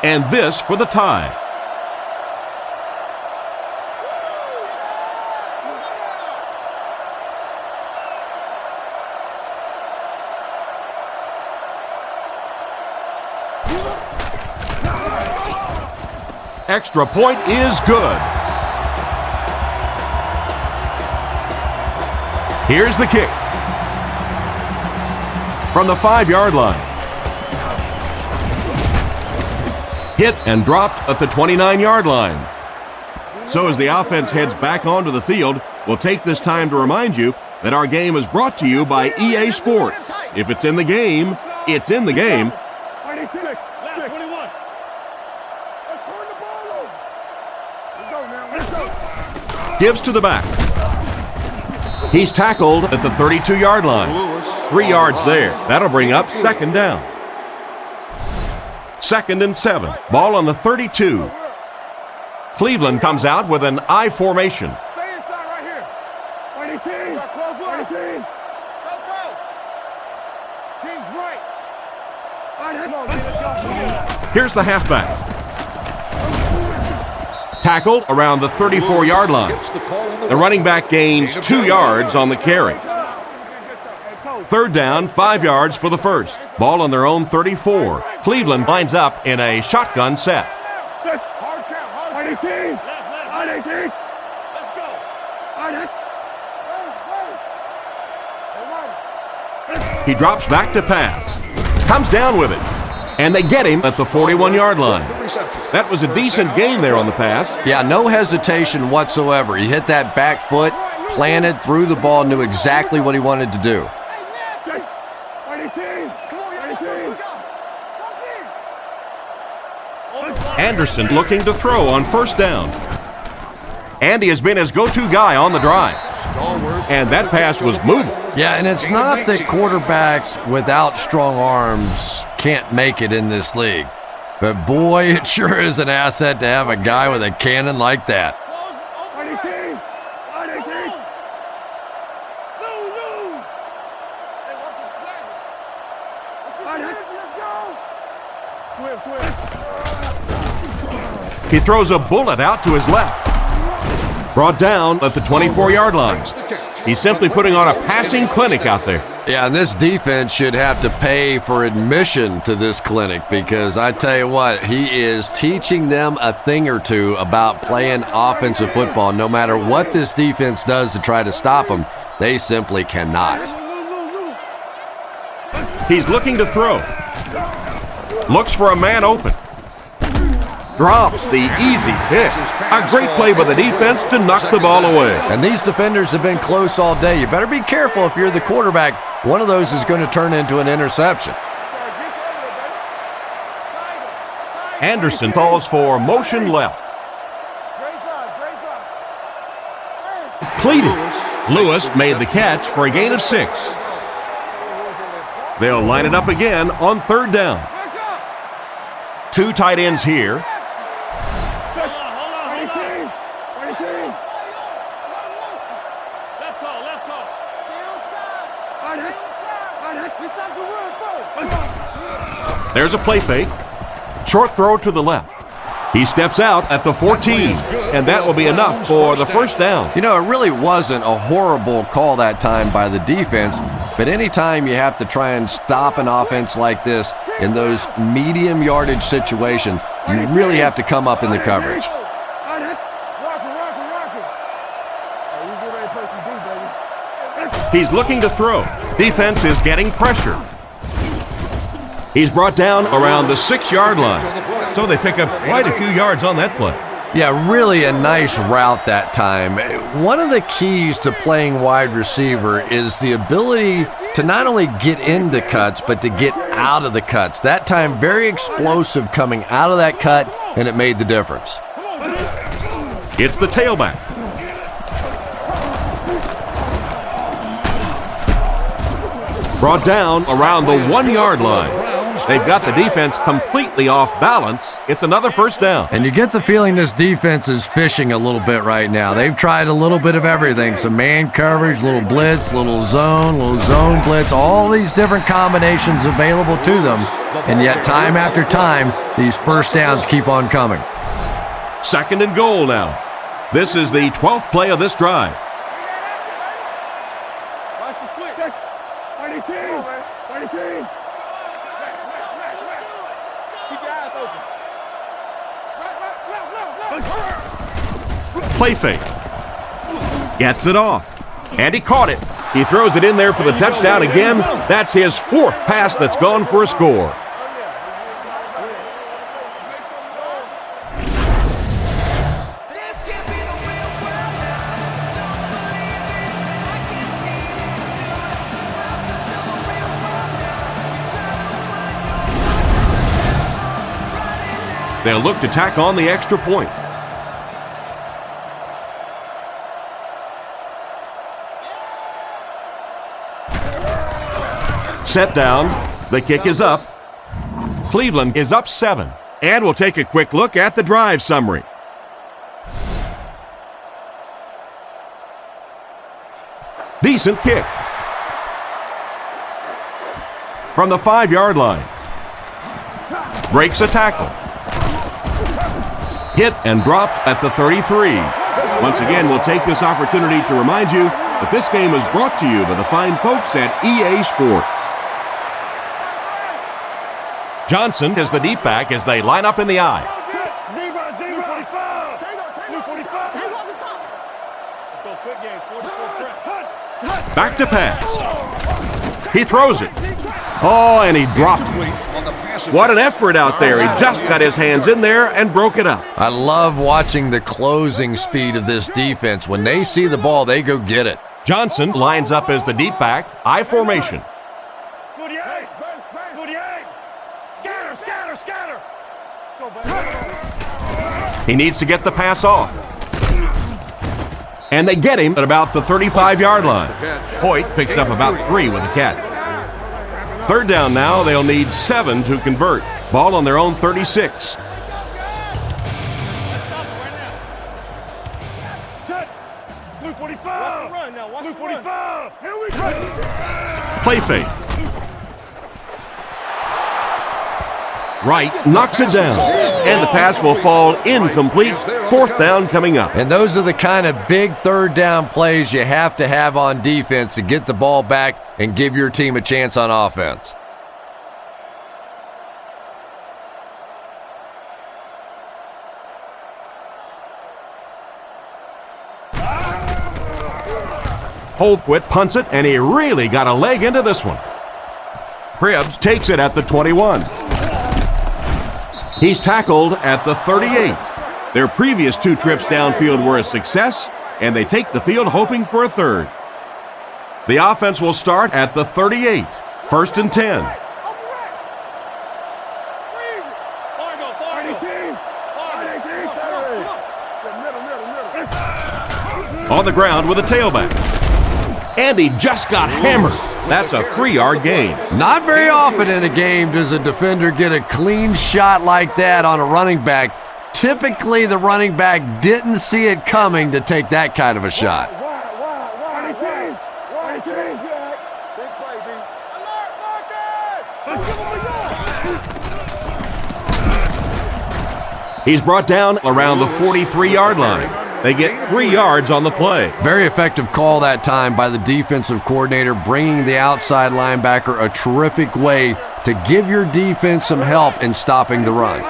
[SPEAKER 2] And this for the tie. Extra point is good. Here's the kick. From the 5-yard line. Hit and dropped at the 29-yard line. So as the offense heads back onto the field, we'll take this time to remind you that our game is brought to you by EA Sports. If it's in the game, it's in the game. Gives to the back. He's tackled at the 32-yard line. 3 yards there. That'll bring up second down. 2nd and 7. Ball on the 32. Cleveland comes out with an I formation.
[SPEAKER 4] Stay inside right here. 18. 18. Team's right.
[SPEAKER 2] Here's the halfback. Tackled around the 34-yard line. The running back gains 2 yards on the carry. 3rd down, 5 yards for the first. Ball on their own 34. Cleveland lines up in a shotgun set.
[SPEAKER 4] Hard count. Hard 18. Hard 18. Let's go.
[SPEAKER 2] He drops back to pass. Comes down with it. And they get him at the 41-yard line. That was a decent gain there on the pass.
[SPEAKER 3] Yeah, no hesitation whatsoever. He hit that back foot, planted, threw the ball, knew exactly what he wanted to do.
[SPEAKER 2] Anderson looking to throw on first down. Andy has been his go-to guy on the drive. And that pass was moving.
[SPEAKER 3] Yeah, and it's not that quarterbacks without strong arms can't make it in this league. But boy, it sure is an asset to have a guy with a cannon like that.
[SPEAKER 2] He throws a bullet out to his left. Brought down at the 24-yard line. He's simply putting on a passing clinic out there.
[SPEAKER 3] Yeah, and this defense should have to pay for admission to this clinic because I tell you what, he is teaching them a thing or two about playing offensive football. No matter what this defense does to try to stop them, they simply cannot.
[SPEAKER 2] He's looking to throw. Looks for a man open. Drops the easy hit. A great play by the defense to knock the ball away.
[SPEAKER 3] And these defenders have been close all day. You better be careful if you're the quarterback. One of those is going to turn into an interception.
[SPEAKER 2] Anderson calls for motion left. Completed. Lewis made the catch for a gain of 6. They'll line it up again on 3rd down. 2 tight ends here. There's a play fake. Short throw to the left. He steps out at the 14, and that will be enough for the first down.
[SPEAKER 3] You know, it really wasn't a horrible call that time by the defense, but anytime you have to try and stop an offense like this in those medium yardage situations, you really have to come up in the coverage.
[SPEAKER 2] He's looking to throw. Defense is getting pressure. He's brought down around the 6-yard line, so they pick up quite a few yards on that play.
[SPEAKER 3] Yeah, really a nice route that time. One of the keys to playing wide receiver is the ability to not only get into cuts, but to get out of the cuts. That time, very explosive coming out of that cut, and it made the difference.
[SPEAKER 2] It's the tailback. Brought down around the 1-yard line. They've got the defense completely off balance. It's another first down.
[SPEAKER 3] And you get the feeling this defense is fishing a little bit right now. They've tried a little bit of everything. Some man coverage, little blitz, little zone blitz, all these different combinations available to them. And yet time after time, these first downs keep on coming.
[SPEAKER 2] 2nd and goal now. This is the 12th play of this drive.
[SPEAKER 4] Watch the switch. 30 team. Keep your eyes open.
[SPEAKER 2] Play fake. Gets it off. And he caught it. He throws it in there for the touchdown again. That's his 4th pass that's gone for a score. They'll look to tack on the extra point. Set down. The kick is up. Cleveland is up 7. And we'll take a quick look at the drive summary. Decent kick. From the 5-yard line. Breaks a tackle. Hit and dropped at the 33. Once again, we'll take this opportunity to remind you that this game is brought to you by the fine folks at EA Sports. Johnson is the deep back as they line up in the I. Back to pass. He throws it. Oh, and he dropped it. What an effort out there. He just got his hands in there and broke it up.
[SPEAKER 3] I love watching the closing speed of this defense. When they see the ball, they go get it.
[SPEAKER 2] Johnson lines up as the deep back, I formation. He needs to get the pass off. And they get him at about the 35-yard line. Hoyt picks up about 3 with a catch. 3rd down now, they'll need 7 to convert. Ball on their own 36. Play fake. Wright knocks it down, and the pass will fall incomplete. 4th down coming up.
[SPEAKER 3] And those are the kind of big 3rd down plays you have to have on defense to get the ball back and give your team a chance on offense.
[SPEAKER 2] Holquit punts it, and he really got a leg into this one. Cribbs takes it at the 21. He's tackled at the 38. Their previous 2 trips downfield were a success, and they take the field hoping for a 3rd. The offense will start at the 38. 1st and 10. On the ground with a tailback. And he just got hammered. That's a 3-yard gain.
[SPEAKER 3] Not very often in a game does a defender get a clean shot like that on a running back. Typically, the running back didn't see it coming to take that kind of a shot.
[SPEAKER 2] He's brought down around the 43-yard line. They get 3 yards on the play.
[SPEAKER 3] Very effective call that time by the defensive coordinator, bringing the outside linebacker, a terrific way to give your defense some help in stopping the run.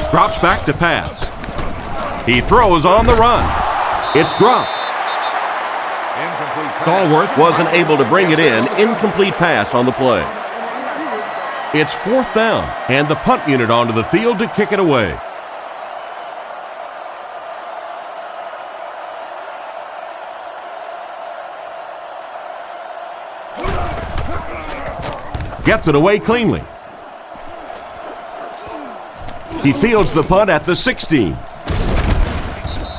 [SPEAKER 2] Drops back to pass. He throws on the run. It's dropped. Stallworth wasn't able to bring it in. Incomplete pass on the play. It's 4th down, and the punt unit onto the field to kick it away. Gets it away cleanly. He fields the punt at the 16.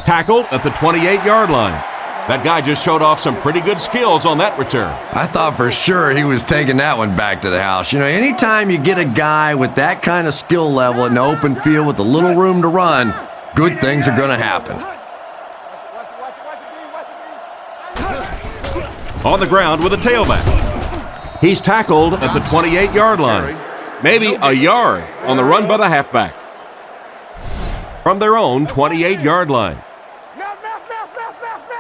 [SPEAKER 2] Tackled at the 28-yard line. That guy just showed off some pretty good skills on that return.
[SPEAKER 3] I thought for sure he was taking that one back to the house. You know, anytime you get a guy with that kind of skill level in the open field with a little room to run, good things are going to happen.
[SPEAKER 2] On the ground with a tailback. He's tackled at the 28-yard line. Maybe a yard on the run by the halfback. From their own 28-yard line.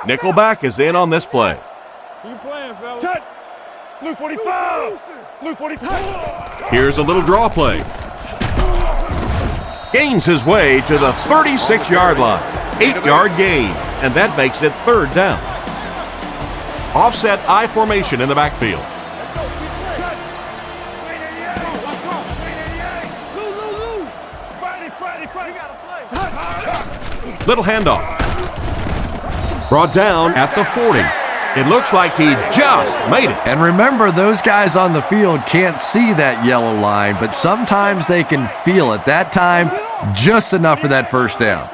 [SPEAKER 2] Nickelback is in on this play.
[SPEAKER 4] Keep playing, fellas. Luke 45. Luke 45.
[SPEAKER 2] Here's a little draw play. Gains his way to the 36-yard line. 8-yard gain, and that makes it 3rd down. Offset I formation in the backfield. Little handoff. Brought down at the 40. It looks like he just made it.
[SPEAKER 3] And remember, those guys on the field can't see that yellow line, but sometimes they can feel it. That time, just enough for that 1st down.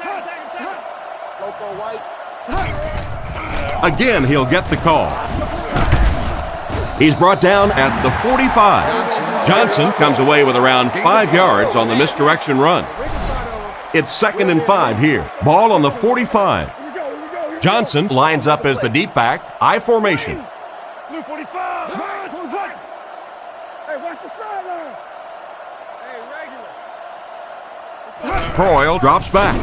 [SPEAKER 2] Again, he'll get the call. He's brought down at the 45. Johnson comes away with around 5 yards on the misdirection run. It's 2nd and 5 here. Ball on the 45. Johnson lines up as the deep back, I formation.
[SPEAKER 4] Luke 45. Hey, watch the sideline. Hey, regular.
[SPEAKER 2] Croyle drops back.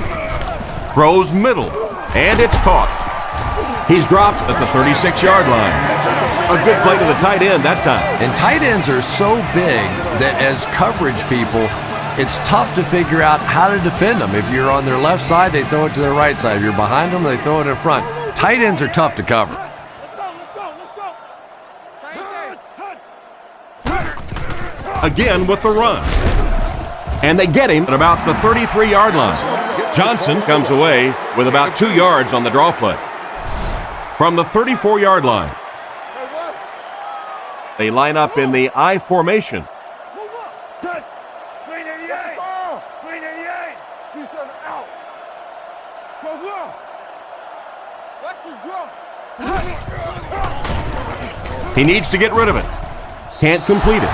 [SPEAKER 2] Throws middle. And it's caught. He's dropped at the 36-yard line. A good play to the tight end that time.
[SPEAKER 3] And tight ends are so big that as coverage people, it's tough to figure out how to defend them. If you're on their left side, they throw it to their right side. If you're behind them, they throw it in front. Tight ends are tough to cover.
[SPEAKER 2] Again with the run. And they get him at about the 33-yard line. Johnson comes away with about 2 yards on the draw play. From the 34-yard line, they line up in the I formation. He needs to get rid of it. Can't complete it.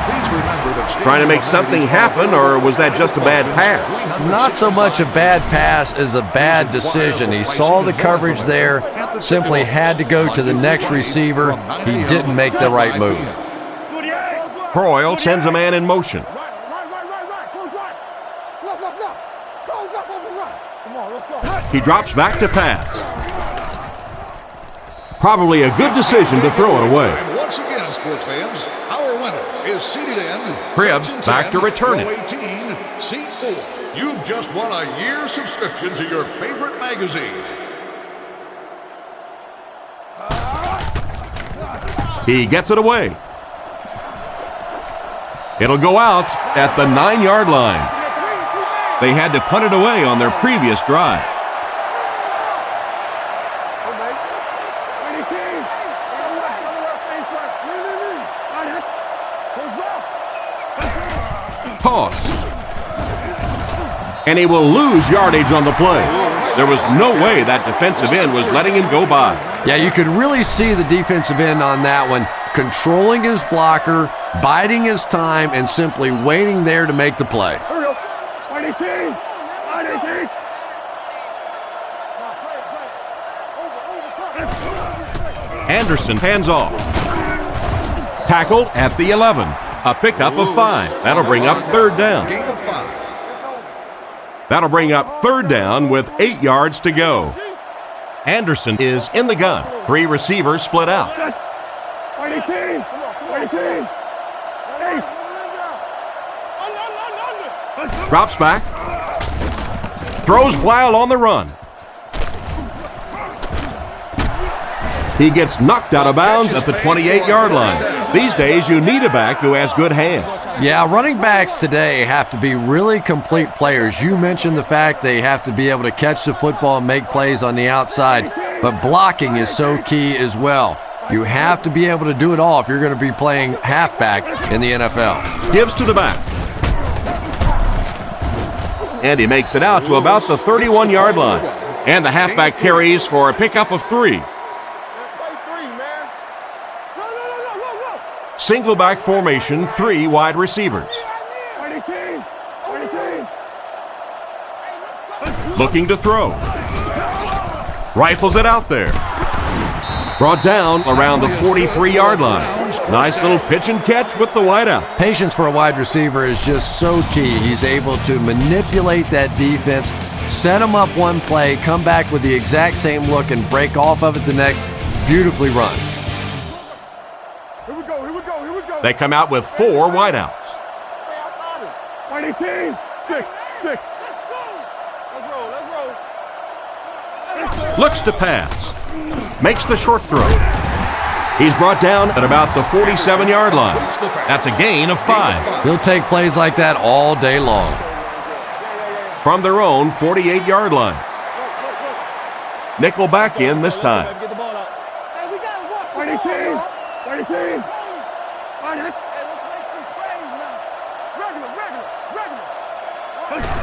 [SPEAKER 2] Trying to make something happen, or was that just a bad pass?
[SPEAKER 3] Not so much a bad pass as a bad decision. He saw the coverage there, simply had to go to the next receiver. He didn't make the right move.
[SPEAKER 2] Croyle sends a man in motion. He drops back to pass. Probably a good decision to throw it away.
[SPEAKER 5] And once again, sports fans, our winner is seated in
[SPEAKER 2] Cribbs back to return it.
[SPEAKER 5] 18, seat 4. You've just won a year subscription to your favorite magazine.
[SPEAKER 2] He gets it away. It'll go out at the 9-yard line. They had to punt it away on their previous drive. Toss. And he will lose yardage on the play. There was no way that defensive end was letting him go by.
[SPEAKER 3] Yeah, you could really see the defensive end on that one, controlling his blocker, biding his time, and simply waiting there to make the play. Anderson
[SPEAKER 2] Hands off. Tackled at the 11. A pickup of 5. That'll bring up third down.
[SPEAKER 5] Gain of 5.
[SPEAKER 2] That'll bring up third down with 8 yards to go. Anderson is in the gun. 3 receivers split out. Drops back. Throws while on the run. He gets knocked out of bounds at the 28-yard line. These days, you need a back who has good hands.
[SPEAKER 3] Yeah, running backs today have to be really complete players. You mentioned the fact they have to be able to catch the football and make plays on the outside, but blocking is so key as well. You have to be able to do it all if you're going to be playing halfback in the NFL.
[SPEAKER 2] Gives to the back. And he makes it out to about the 31-yard line. And the halfback carries for a pickup of 3. Single back formation, 3 wide receivers. Looking to throw. Rifles it out there. Brought down around the 43-yard line. Nice little pitch and catch with the wideout.
[SPEAKER 3] Patience for a wide receiver is just so key. He's able to manipulate that defense, set him up one play, come back with the exact same look, and break off of it the next. Beautifully run.
[SPEAKER 2] They come out with 4 wideouts.
[SPEAKER 4] 6.
[SPEAKER 2] Looks to pass. Makes the short throw. He's brought down at about the 47-yard line. That's a gain of 5.
[SPEAKER 3] He'll take plays like that all day long.
[SPEAKER 2] From their own 48-yard line. Nickel back in this time.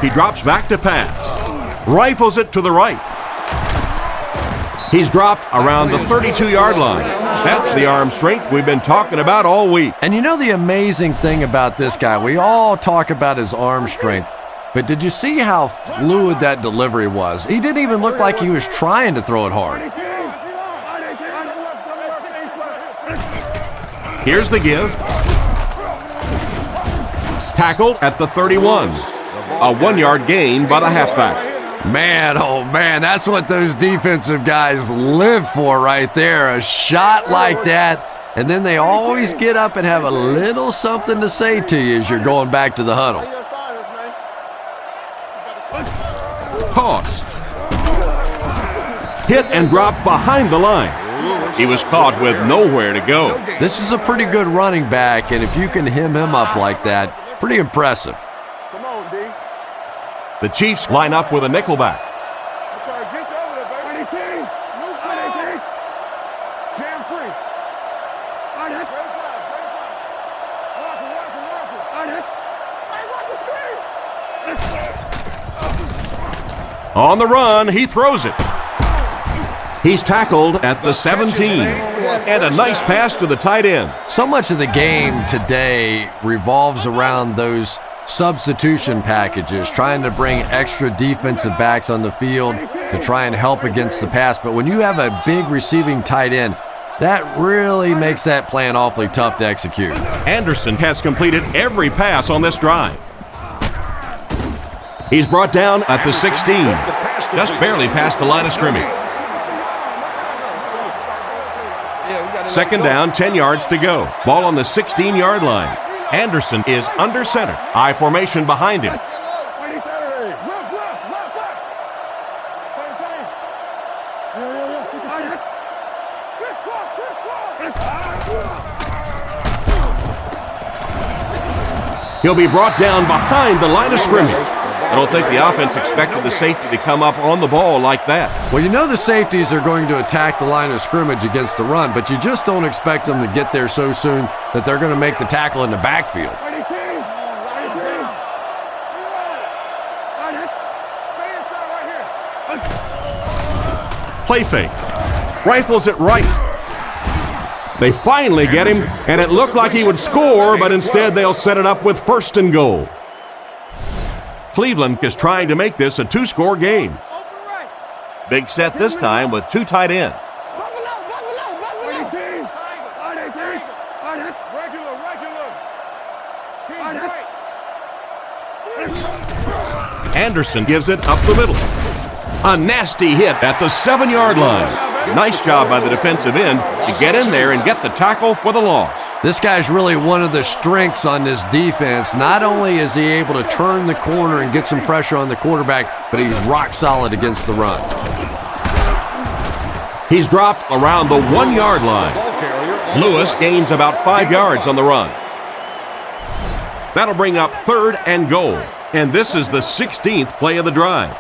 [SPEAKER 2] He drops back to pass. Rifles it to the right. He's dropped around the 32-yard line. That's the arm strength we've been talking about all week.
[SPEAKER 3] And you know the amazing thing about this guy, we all talk about his arm strength, but did you see how fluid that delivery was? He didn't even look like he was trying to throw it hard.
[SPEAKER 2] Here's the give. Tackled at the 31. A 1-yard gain by the halfback.
[SPEAKER 3] Man, oh man, that's what those defensive guys live for right there. A shot like that, and then they always get up and have a little something to say to you as you're going back to the huddle.
[SPEAKER 2] Toss. Hit and dropped behind the line. He was caught with nowhere to go.
[SPEAKER 3] This is a pretty good running back, and if you can hem him up like that, pretty impressive.
[SPEAKER 4] Come on, D.
[SPEAKER 2] The Chiefs line up with a nickelback.
[SPEAKER 4] Jam free.
[SPEAKER 2] On the run, he throws it. He's tackled at the 17. And a nice pass to the tight end.
[SPEAKER 3] So much of the game today revolves around those substitution packages, trying to bring extra defensive backs on the field to try and help against the pass. But when you have a big receiving tight end, that really makes that plan awfully tough to execute.
[SPEAKER 2] Anderson has completed every pass on this drive. He's brought down at the 16, just barely past the line of scrimmage. Second down, 10 yards to go. Ball on the 16-yard line. Anderson is under center. I formation behind him. He'll be brought down behind the line of scrimmage. I don't think the offense expected the safety to come up on the ball like that.
[SPEAKER 3] Well, you know the safeties are going to attack the line of scrimmage against the run, but you just don't expect them to get there so soon that they're going to make the tackle in the backfield.
[SPEAKER 2] Play fake. Rifles it right. They finally get him, and it looked like he would score, but instead they'll set it up with 1st and goal. Cleveland is trying to make this a 2-score game. Big set this time with 2 tight ends. Anderson gives it up the middle. A nasty hit at the 7-yard line. Nice job by the defensive end to get in there and get the tackle for the loss.
[SPEAKER 3] This guy's really one of the strengths on this defense. Not only is he able to turn the corner and get some pressure on the quarterback, but he's rock solid against the run.
[SPEAKER 2] He's dropped around the 1-yard line. Lewis gains about 5 yards on the run. That'll bring up 3rd and goal. And this is the 16th play of the drive.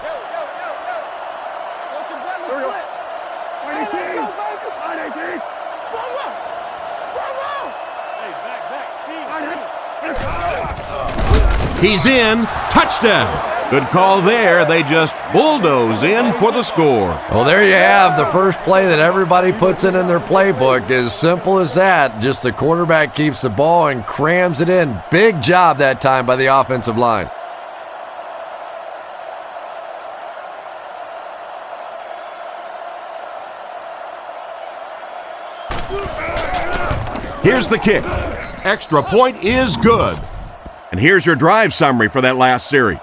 [SPEAKER 2] He's in. Touchdown. Good call there. They just bulldoze in for the score.
[SPEAKER 3] Well, there you have the first play that everybody puts in their playbook. As simple as that. Just the quarterback keeps the ball and crams it in. Big job that time by the offensive line.
[SPEAKER 2] Here's the kick. Extra point is good. And here's your drive summary for that last series.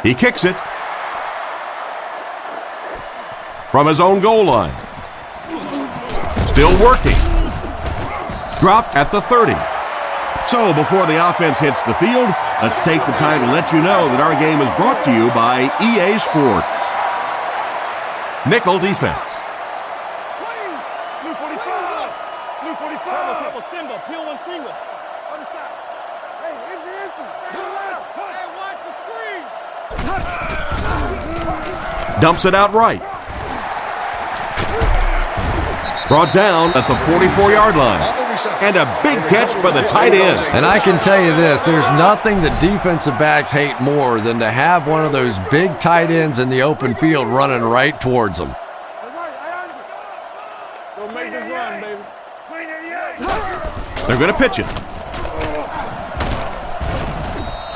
[SPEAKER 2] He kicks it from his own goal line. Still working. Dropped at the 30. So before the offense hits the field, let's take the time to let you know that our game is brought to you by EA Sports. Nickel defense. Dumps it out right. Brought down at the 44-yard line. And a big catch by the tight end.
[SPEAKER 3] And I can tell you this, there's nothing that defensive backs hate more than to have one of those big tight ends in the open field running right towards them.
[SPEAKER 2] They're going to pitch it.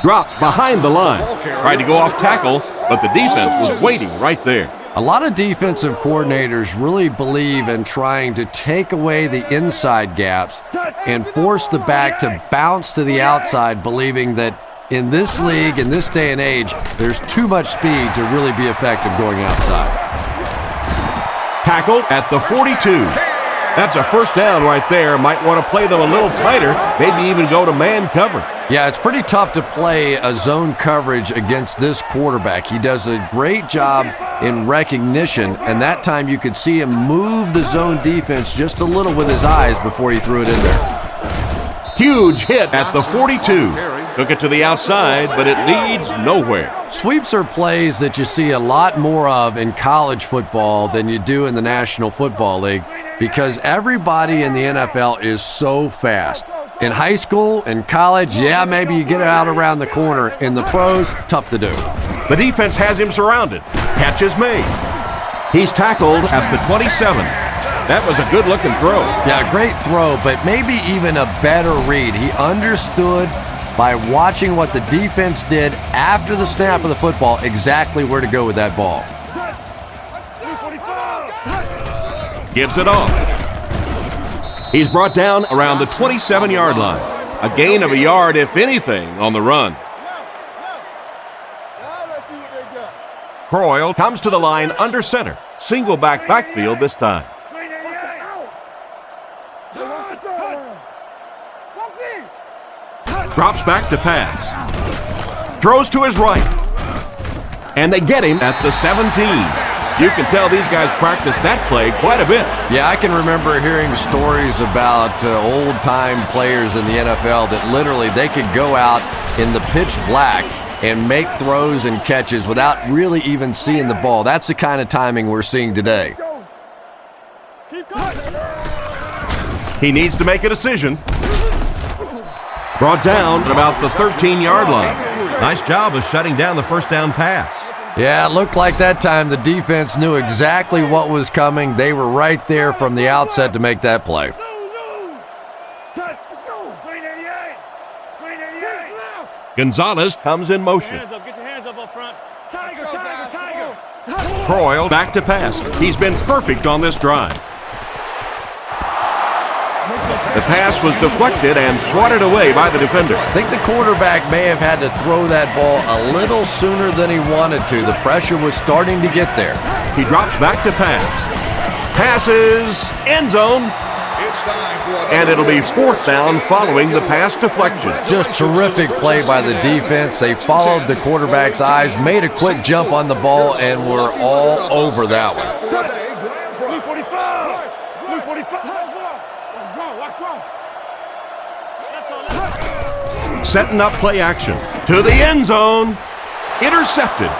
[SPEAKER 2] Dropped behind the line. Tried to go off tackle, but the defense was waiting right there.
[SPEAKER 3] A lot of defensive coordinators really believe in trying to take away the inside gaps and force the back to bounce to the outside, believing that in this league, in this day and age, there's too much speed to really be effective going outside.
[SPEAKER 2] Tackled at the 42. That's a first down right there. Might want to play them a little tighter, maybe even go to man cover.
[SPEAKER 3] Yeah, it's pretty tough to play a zone coverage against this quarterback. He does a great job in recognition, and that time you could see him move the zone defense just a little with his eyes before he threw it in there.
[SPEAKER 2] Huge hit at the 42. Took it to the outside, but it leads nowhere.
[SPEAKER 3] Sweeps are plays that you see a lot more of in college football than you do in the National Football League because everybody in the NFL is so fast. In high school and college, yeah, maybe you get it out around the corner. In the pros, tough to do.
[SPEAKER 2] The defense has him surrounded. Catch is made. He's tackled at the 27. That was a good-looking throw.
[SPEAKER 3] Yeah, great throw, but maybe even a better read. He understood by watching what the defense did after the snap of the football exactly where to go with that ball.
[SPEAKER 2] Gives it off. He's brought down around the 27-yard line. A gain of a yard, if anything, on the run. Croyle comes to the line under center. Single back backfield this time. Drops back to pass. Throws to his right. And they get him at the 17. You can tell these guys practice that play quite a bit.
[SPEAKER 3] Yeah, I can remember hearing stories about old-time players in the NFL that literally they could go out in the pitch black and make throws and catches without really even seeing the ball. That's the kind of timing we're seeing today.
[SPEAKER 2] He needs to make a decision. Brought down at about the 13-yard line. Nice job of shutting down the first down pass.
[SPEAKER 3] Yeah, it looked like that time the defense knew exactly what was coming. They were right there from the outset to make that play.
[SPEAKER 2] Gonzalez comes in motion. Croyle back to pass. He's been perfect on this drive. The pass was deflected and swatted away by the defender.
[SPEAKER 3] I think the quarterback may have had to throw that ball a little sooner than he wanted to. The pressure was starting to get there.
[SPEAKER 2] He drops back to pass. Passes, end zone. And it'll be 4th down following the pass deflection.
[SPEAKER 3] Just terrific play by the defense. They followed the quarterback's eyes, made a quick jump on the ball, and were all over that one.
[SPEAKER 4] Blue 45. Blue 45.
[SPEAKER 2] Setting up play action. To the end zone. Intercepted.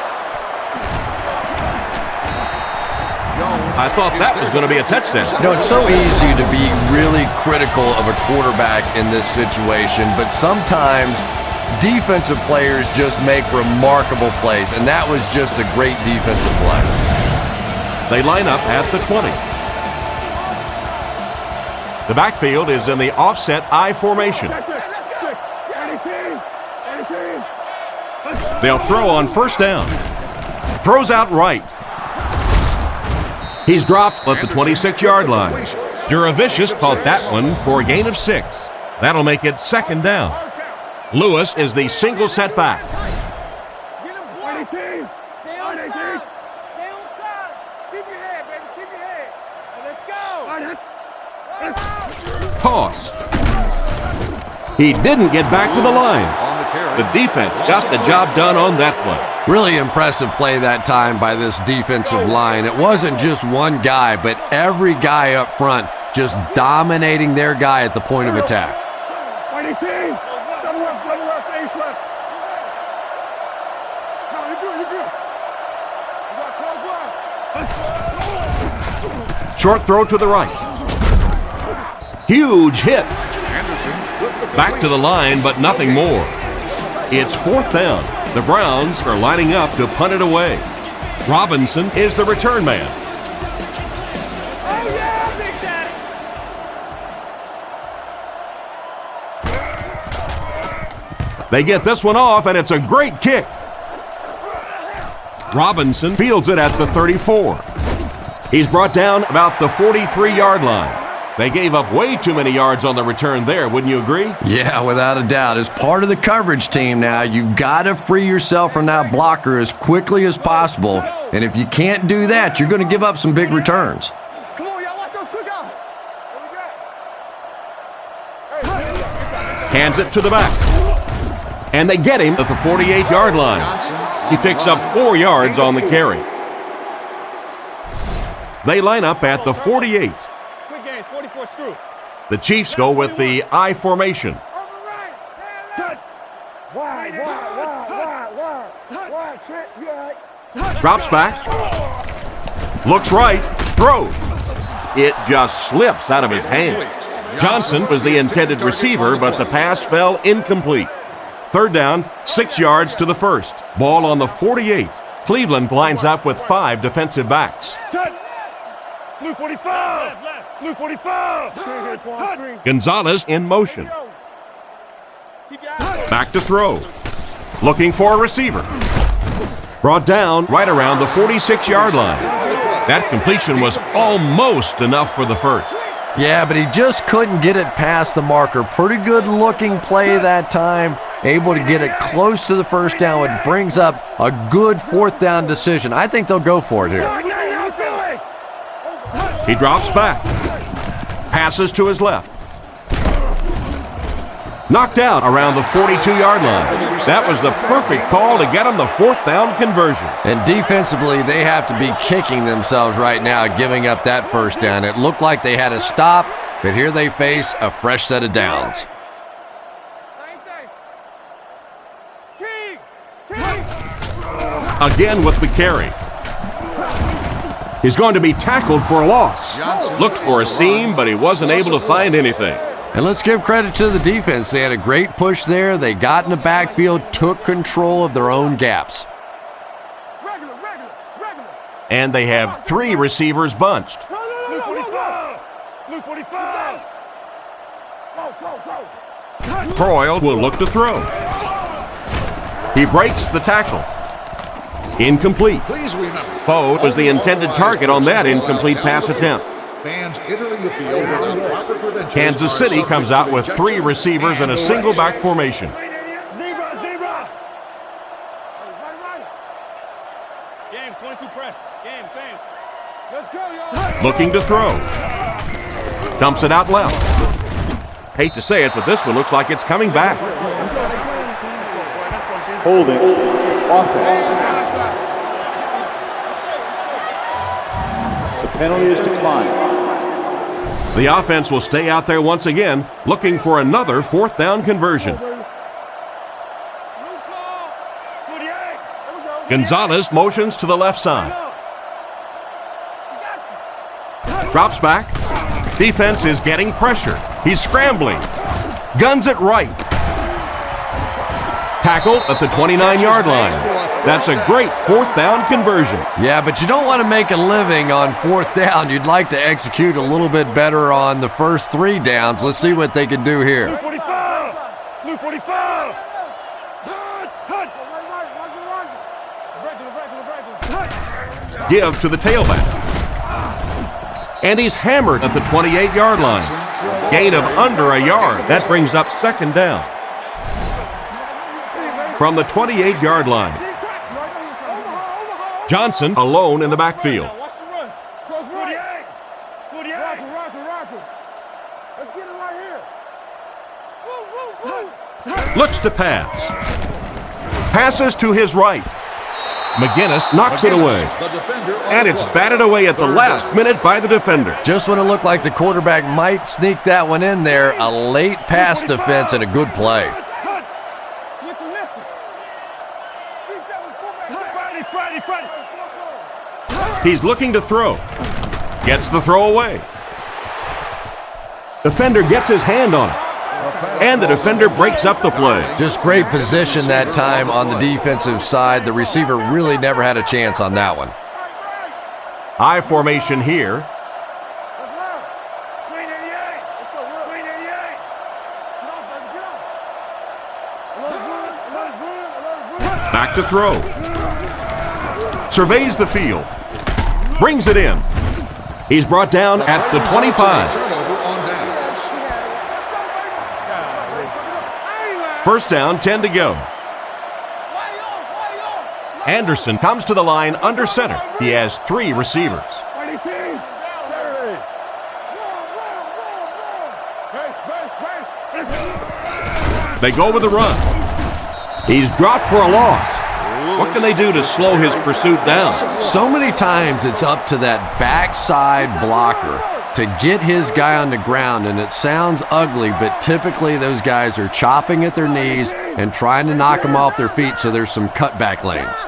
[SPEAKER 2] I thought that was going to be a touchdown.
[SPEAKER 3] You know, it's so easy to be really critical of a quarterback in this situation, but sometimes defensive players just make remarkable plays, and that was just a great defensive play.
[SPEAKER 2] They line up at the 20. The backfield is in the offset I formation. They'll throw on 1st down. Throws out right. He's dropped at the 26-yard line. Juravicius caught that one for a gain of 6. That'll make it 2nd down. Lewis is the single setback. Toss. He didn't get back to the line. The defense got the job done on that play.
[SPEAKER 3] Really impressive play that time by this defensive line. It wasn't just one guy, but every guy up front just dominating their guy at the point of attack.
[SPEAKER 2] Short throw to the right. Huge hit. Back to the line, but nothing more. It's 4th down. The Browns are lining up to punt it away. Robinson is the return man. They get this one off, and it's a great kick. Robinson fields it at the 34. He's brought down about the 43-yard line. They gave up way too many yards on the return there, wouldn't you agree?
[SPEAKER 3] Yeah, without a doubt. As part of the coverage team now, you've got to free yourself from that blocker as quickly as possible. And if you can't do that, you're going to give up some big returns.
[SPEAKER 4] Come on, y'all, let those quick out.
[SPEAKER 2] Hands it to the back. And they get him at the 48-yard line. He picks up 4 yards on the carry. They line up at the 48. The Chiefs go with the I formation. Drops back. Looks right. Throws. It just slips out of his hand. Johnson was the intended receiver, but the pass fell incomplete. 3rd down, 6 yards to the 1st. Ball on the 48. Cleveland lines up with 5 defensive backs.
[SPEAKER 4] Blue 45. Blue 45.
[SPEAKER 2] Gonzalez in motion. Back to throw. Looking for a receiver. Brought down right around the 46-yard line. That completion was almost enough for the 1st.
[SPEAKER 3] Yeah, but he just couldn't get it past the marker. Pretty good looking play that time. Able to get it close to the 1st down, which brings up a good 4th down decision. I think they'll go for it here.
[SPEAKER 2] He drops back. Passes to his left. Knocked out around the 42-yard line. That was the perfect call to get him the 4th down conversion.
[SPEAKER 3] And defensively, they have to be kicking themselves right now, giving up that 1st down. It looked like they had to stop, but here they face a fresh set of downs.
[SPEAKER 2] Again with the carry. He's going to be tackled for a loss. Looked for a seam, but he wasn't able to find anything.
[SPEAKER 3] And let's give credit to the defense. They had a great push there. They got in the backfield, took control of their own gaps.
[SPEAKER 2] And they have 3 receivers bunched.
[SPEAKER 4] Blue 45. Blue 45.
[SPEAKER 2] Croyle will look to throw. He breaks the tackle. Incomplete. Poe was the intended target on that incomplete pass attempt.
[SPEAKER 5] Fans entering the field without proper credentials.
[SPEAKER 2] Kansas City comes out with 3 receivers in a single back formation.
[SPEAKER 4] Zebra, zebra. Right. Game, 22 press. Game. Let's go, y'all.
[SPEAKER 2] Looking to throw. Dumps it out left. Hate to say it, but this one looks like it's coming back.
[SPEAKER 6] Holding. Offense. The penalty is declined.
[SPEAKER 2] The offense will stay out there once again, looking for another 4th down conversion. Gonzalez motions to the left side. Drops back. Defense is getting pressure. He's scrambling. Guns it right. Tackled at the 29-yard line. That's a great 4th down conversion.
[SPEAKER 3] Yeah, but you don't want to make a living on 4th down. You'd like to execute a little bit better on the first 3 downs. Let's see what they can do here.
[SPEAKER 4] Blue 45. Blue 45.
[SPEAKER 2] Give to the tailback. And he's hammered at the 28-yard line. Gain of under a yard. That brings up 2nd down. From the 28-yard line. Johnson alone in the backfield.
[SPEAKER 4] Watch the run. Cross right. 48. Roger. Let's get it right here. Woo.
[SPEAKER 2] Looks to pass. Passes to his right. McGinnis knocks it away. And it's batted away at the last minute by the defender.
[SPEAKER 3] Just when it looked like the quarterback might sneak that one in there, a late pass defense and a good play.
[SPEAKER 2] He's looking to throw. Gets the throw away. Defender gets his hand on it. And the defender breaks up the play.
[SPEAKER 3] Just great position that time on the defensive side. The receiver really never had a chance on that one.
[SPEAKER 2] I formation here. Back to throw. Surveys the field. Brings it in. He's brought down at the 25. First down, 10 to go. Anderson comes to the line under center. He has 3 receivers. They go with the run. He's dropped for a loss. What can they do to slow his pursuit down?
[SPEAKER 3] So many times it's up to that backside blocker to get his guy on the ground, and it sounds ugly, but typically those guys are chopping at their knees and trying to knock them off their feet, so there's some cutback lanes.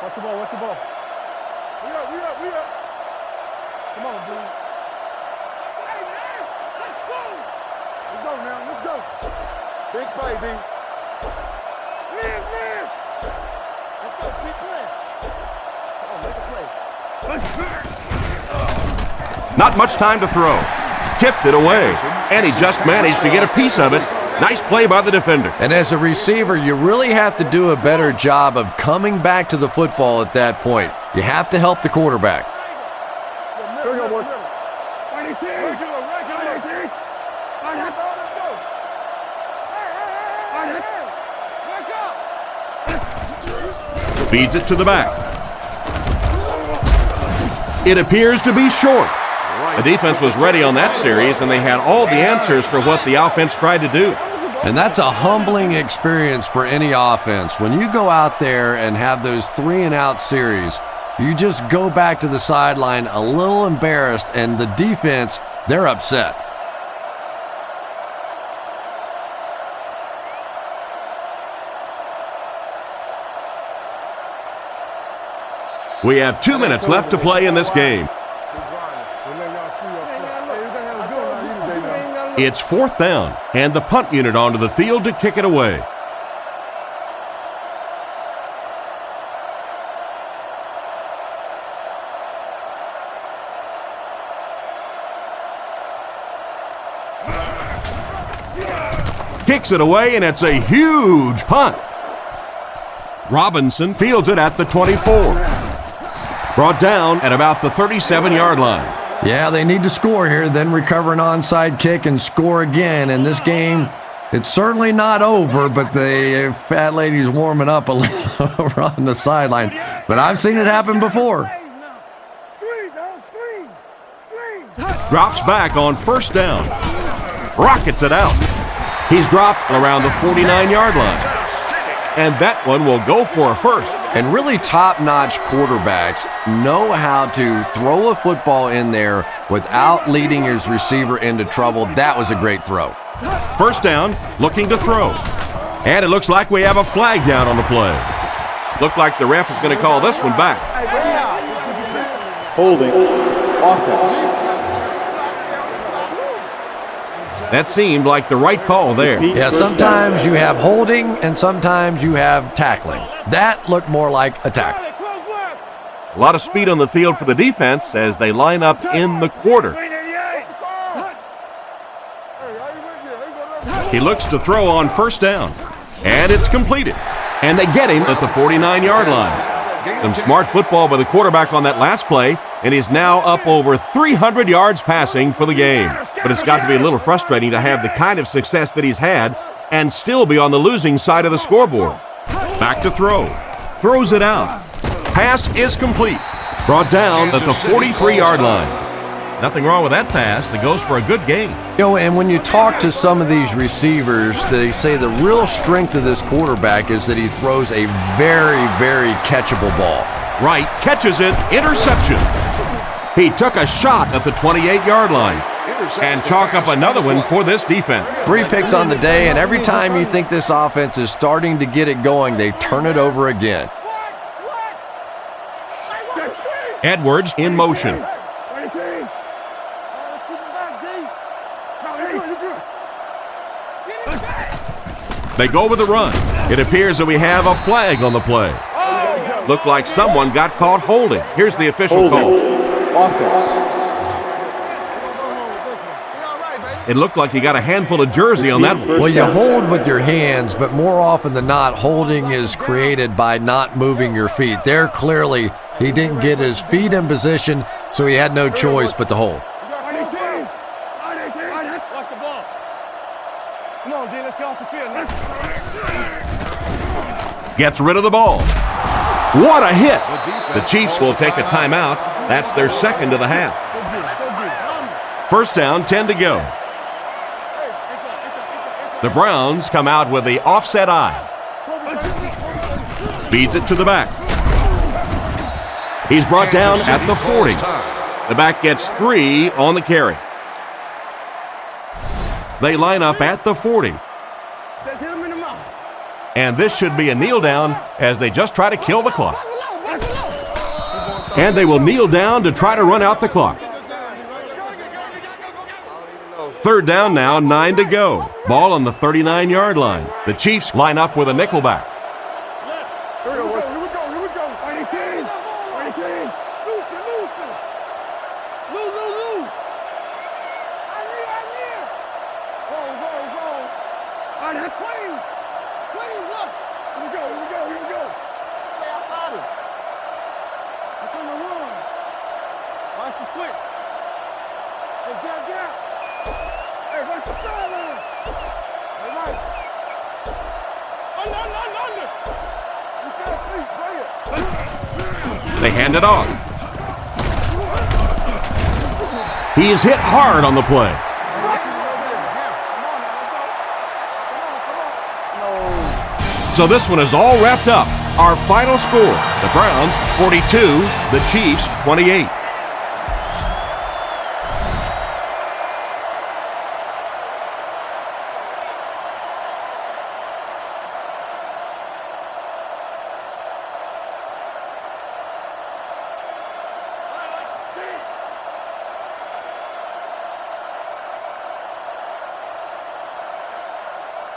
[SPEAKER 4] Watch the ball. We up. Come on, dude. Hey, man, let's go. Let's go. Big play, B. Live. Let's go, keep playing. Come on, make a play.
[SPEAKER 2] Not much time to throw. Tipped it away, and he just managed to get a piece of it. Nice play by the defender.
[SPEAKER 3] And as a receiver, you really have to do a better job of coming back to the football at that point. You have to help the quarterback.
[SPEAKER 4] Here we go, boys.
[SPEAKER 2] Feeds it to the back. It appears to be short. The defense was ready on that series, and they had all the answers for what the offense tried to do.
[SPEAKER 3] And that's a humbling experience for any offense. When you go out there and have those 3-and-out series, you just go back to the sideline a little embarrassed, and the defense, they're upset.
[SPEAKER 2] We have 2 minutes left to play in this game. It's 4th down, and the punt unit onto the field to kick it away. kicks it away, and it's a huge punt. Robinson fields it at the 24. Brought down at about the 37-yard line.
[SPEAKER 3] Yeah, they need to score here, then recover an onside kick and score again. In this game, it's certainly not over, but the fat lady's warming up a little over on the sideline. But I've seen it happen before.
[SPEAKER 2] Drops back on first down. Rockets it out. He's dropped around the 49-yard line. And that one will go for a first.
[SPEAKER 3] And really top-notch quarterbacks know how to throw a football in there without leading his receiver into trouble. That was a great throw.
[SPEAKER 2] First down, looking to throw. And it looks like we have a flag down on the play. Looked like the ref is going to call this one back.
[SPEAKER 6] Holding. Offense.
[SPEAKER 2] That seemed like the right call there.
[SPEAKER 3] Yeah, sometimes you have holding and sometimes you have tackling. That looked more like a tackle.
[SPEAKER 2] A lot of speed on the field for the defense as they line up in the quarter. He looks to throw on first down, and it's completed. And they get him at the 49-yard line. Some smart football by the quarterback on that last play, and he's now up over 300 yards passing for the game. But it's got to be a little frustrating to have the kind of success that he's had and still be on the losing side of the scoreboard. Back to throw. Throws it out. Pass is complete. Brought down at the 43-yard line. Nothing wrong with that pass. That goes for a good gain.
[SPEAKER 3] You know, and when you talk to some of these receivers, they say the real strength of this quarterback is that he throws a very, very catchable ball.
[SPEAKER 2] Right, catches it, interception. He took a shot at the 28-yard line. And chalk up another one for this defense.
[SPEAKER 3] 3 picks on the day, and every time you think this offense is starting to get it going, they turn it over again.
[SPEAKER 2] Edwards in motion. They go with the run. It appears that we have a flag on the play. Looked like someone got caught holding. Here's the official call.
[SPEAKER 6] Offense.
[SPEAKER 2] It looked like he got a handful of jersey on that one.
[SPEAKER 3] Well, you hold with your hands, but more often than not, holding is created by not moving your feet. There, clearly, he didn't get his feet in position, so he had no choice but to hold.
[SPEAKER 2] Gets rid of the ball. What a hit! The Chiefs will take a timeout. That's their second of the half. First down, 10 to go. The Browns come out with the offset eye. Feeds it to the back. He's brought down at the 40. The back gets 3 on the carry. They line up at the 40. And this should be a kneel down as they just try to kill the clock. And they will kneel down to try to run out the clock. Third down now, 9 to go. Ball on the 39-yard line. The Chiefs line up with a nickelback. They hand it off. He is hit hard on the play. So this one is all wrapped up. Our final score, the Browns 42, the Chiefs 28.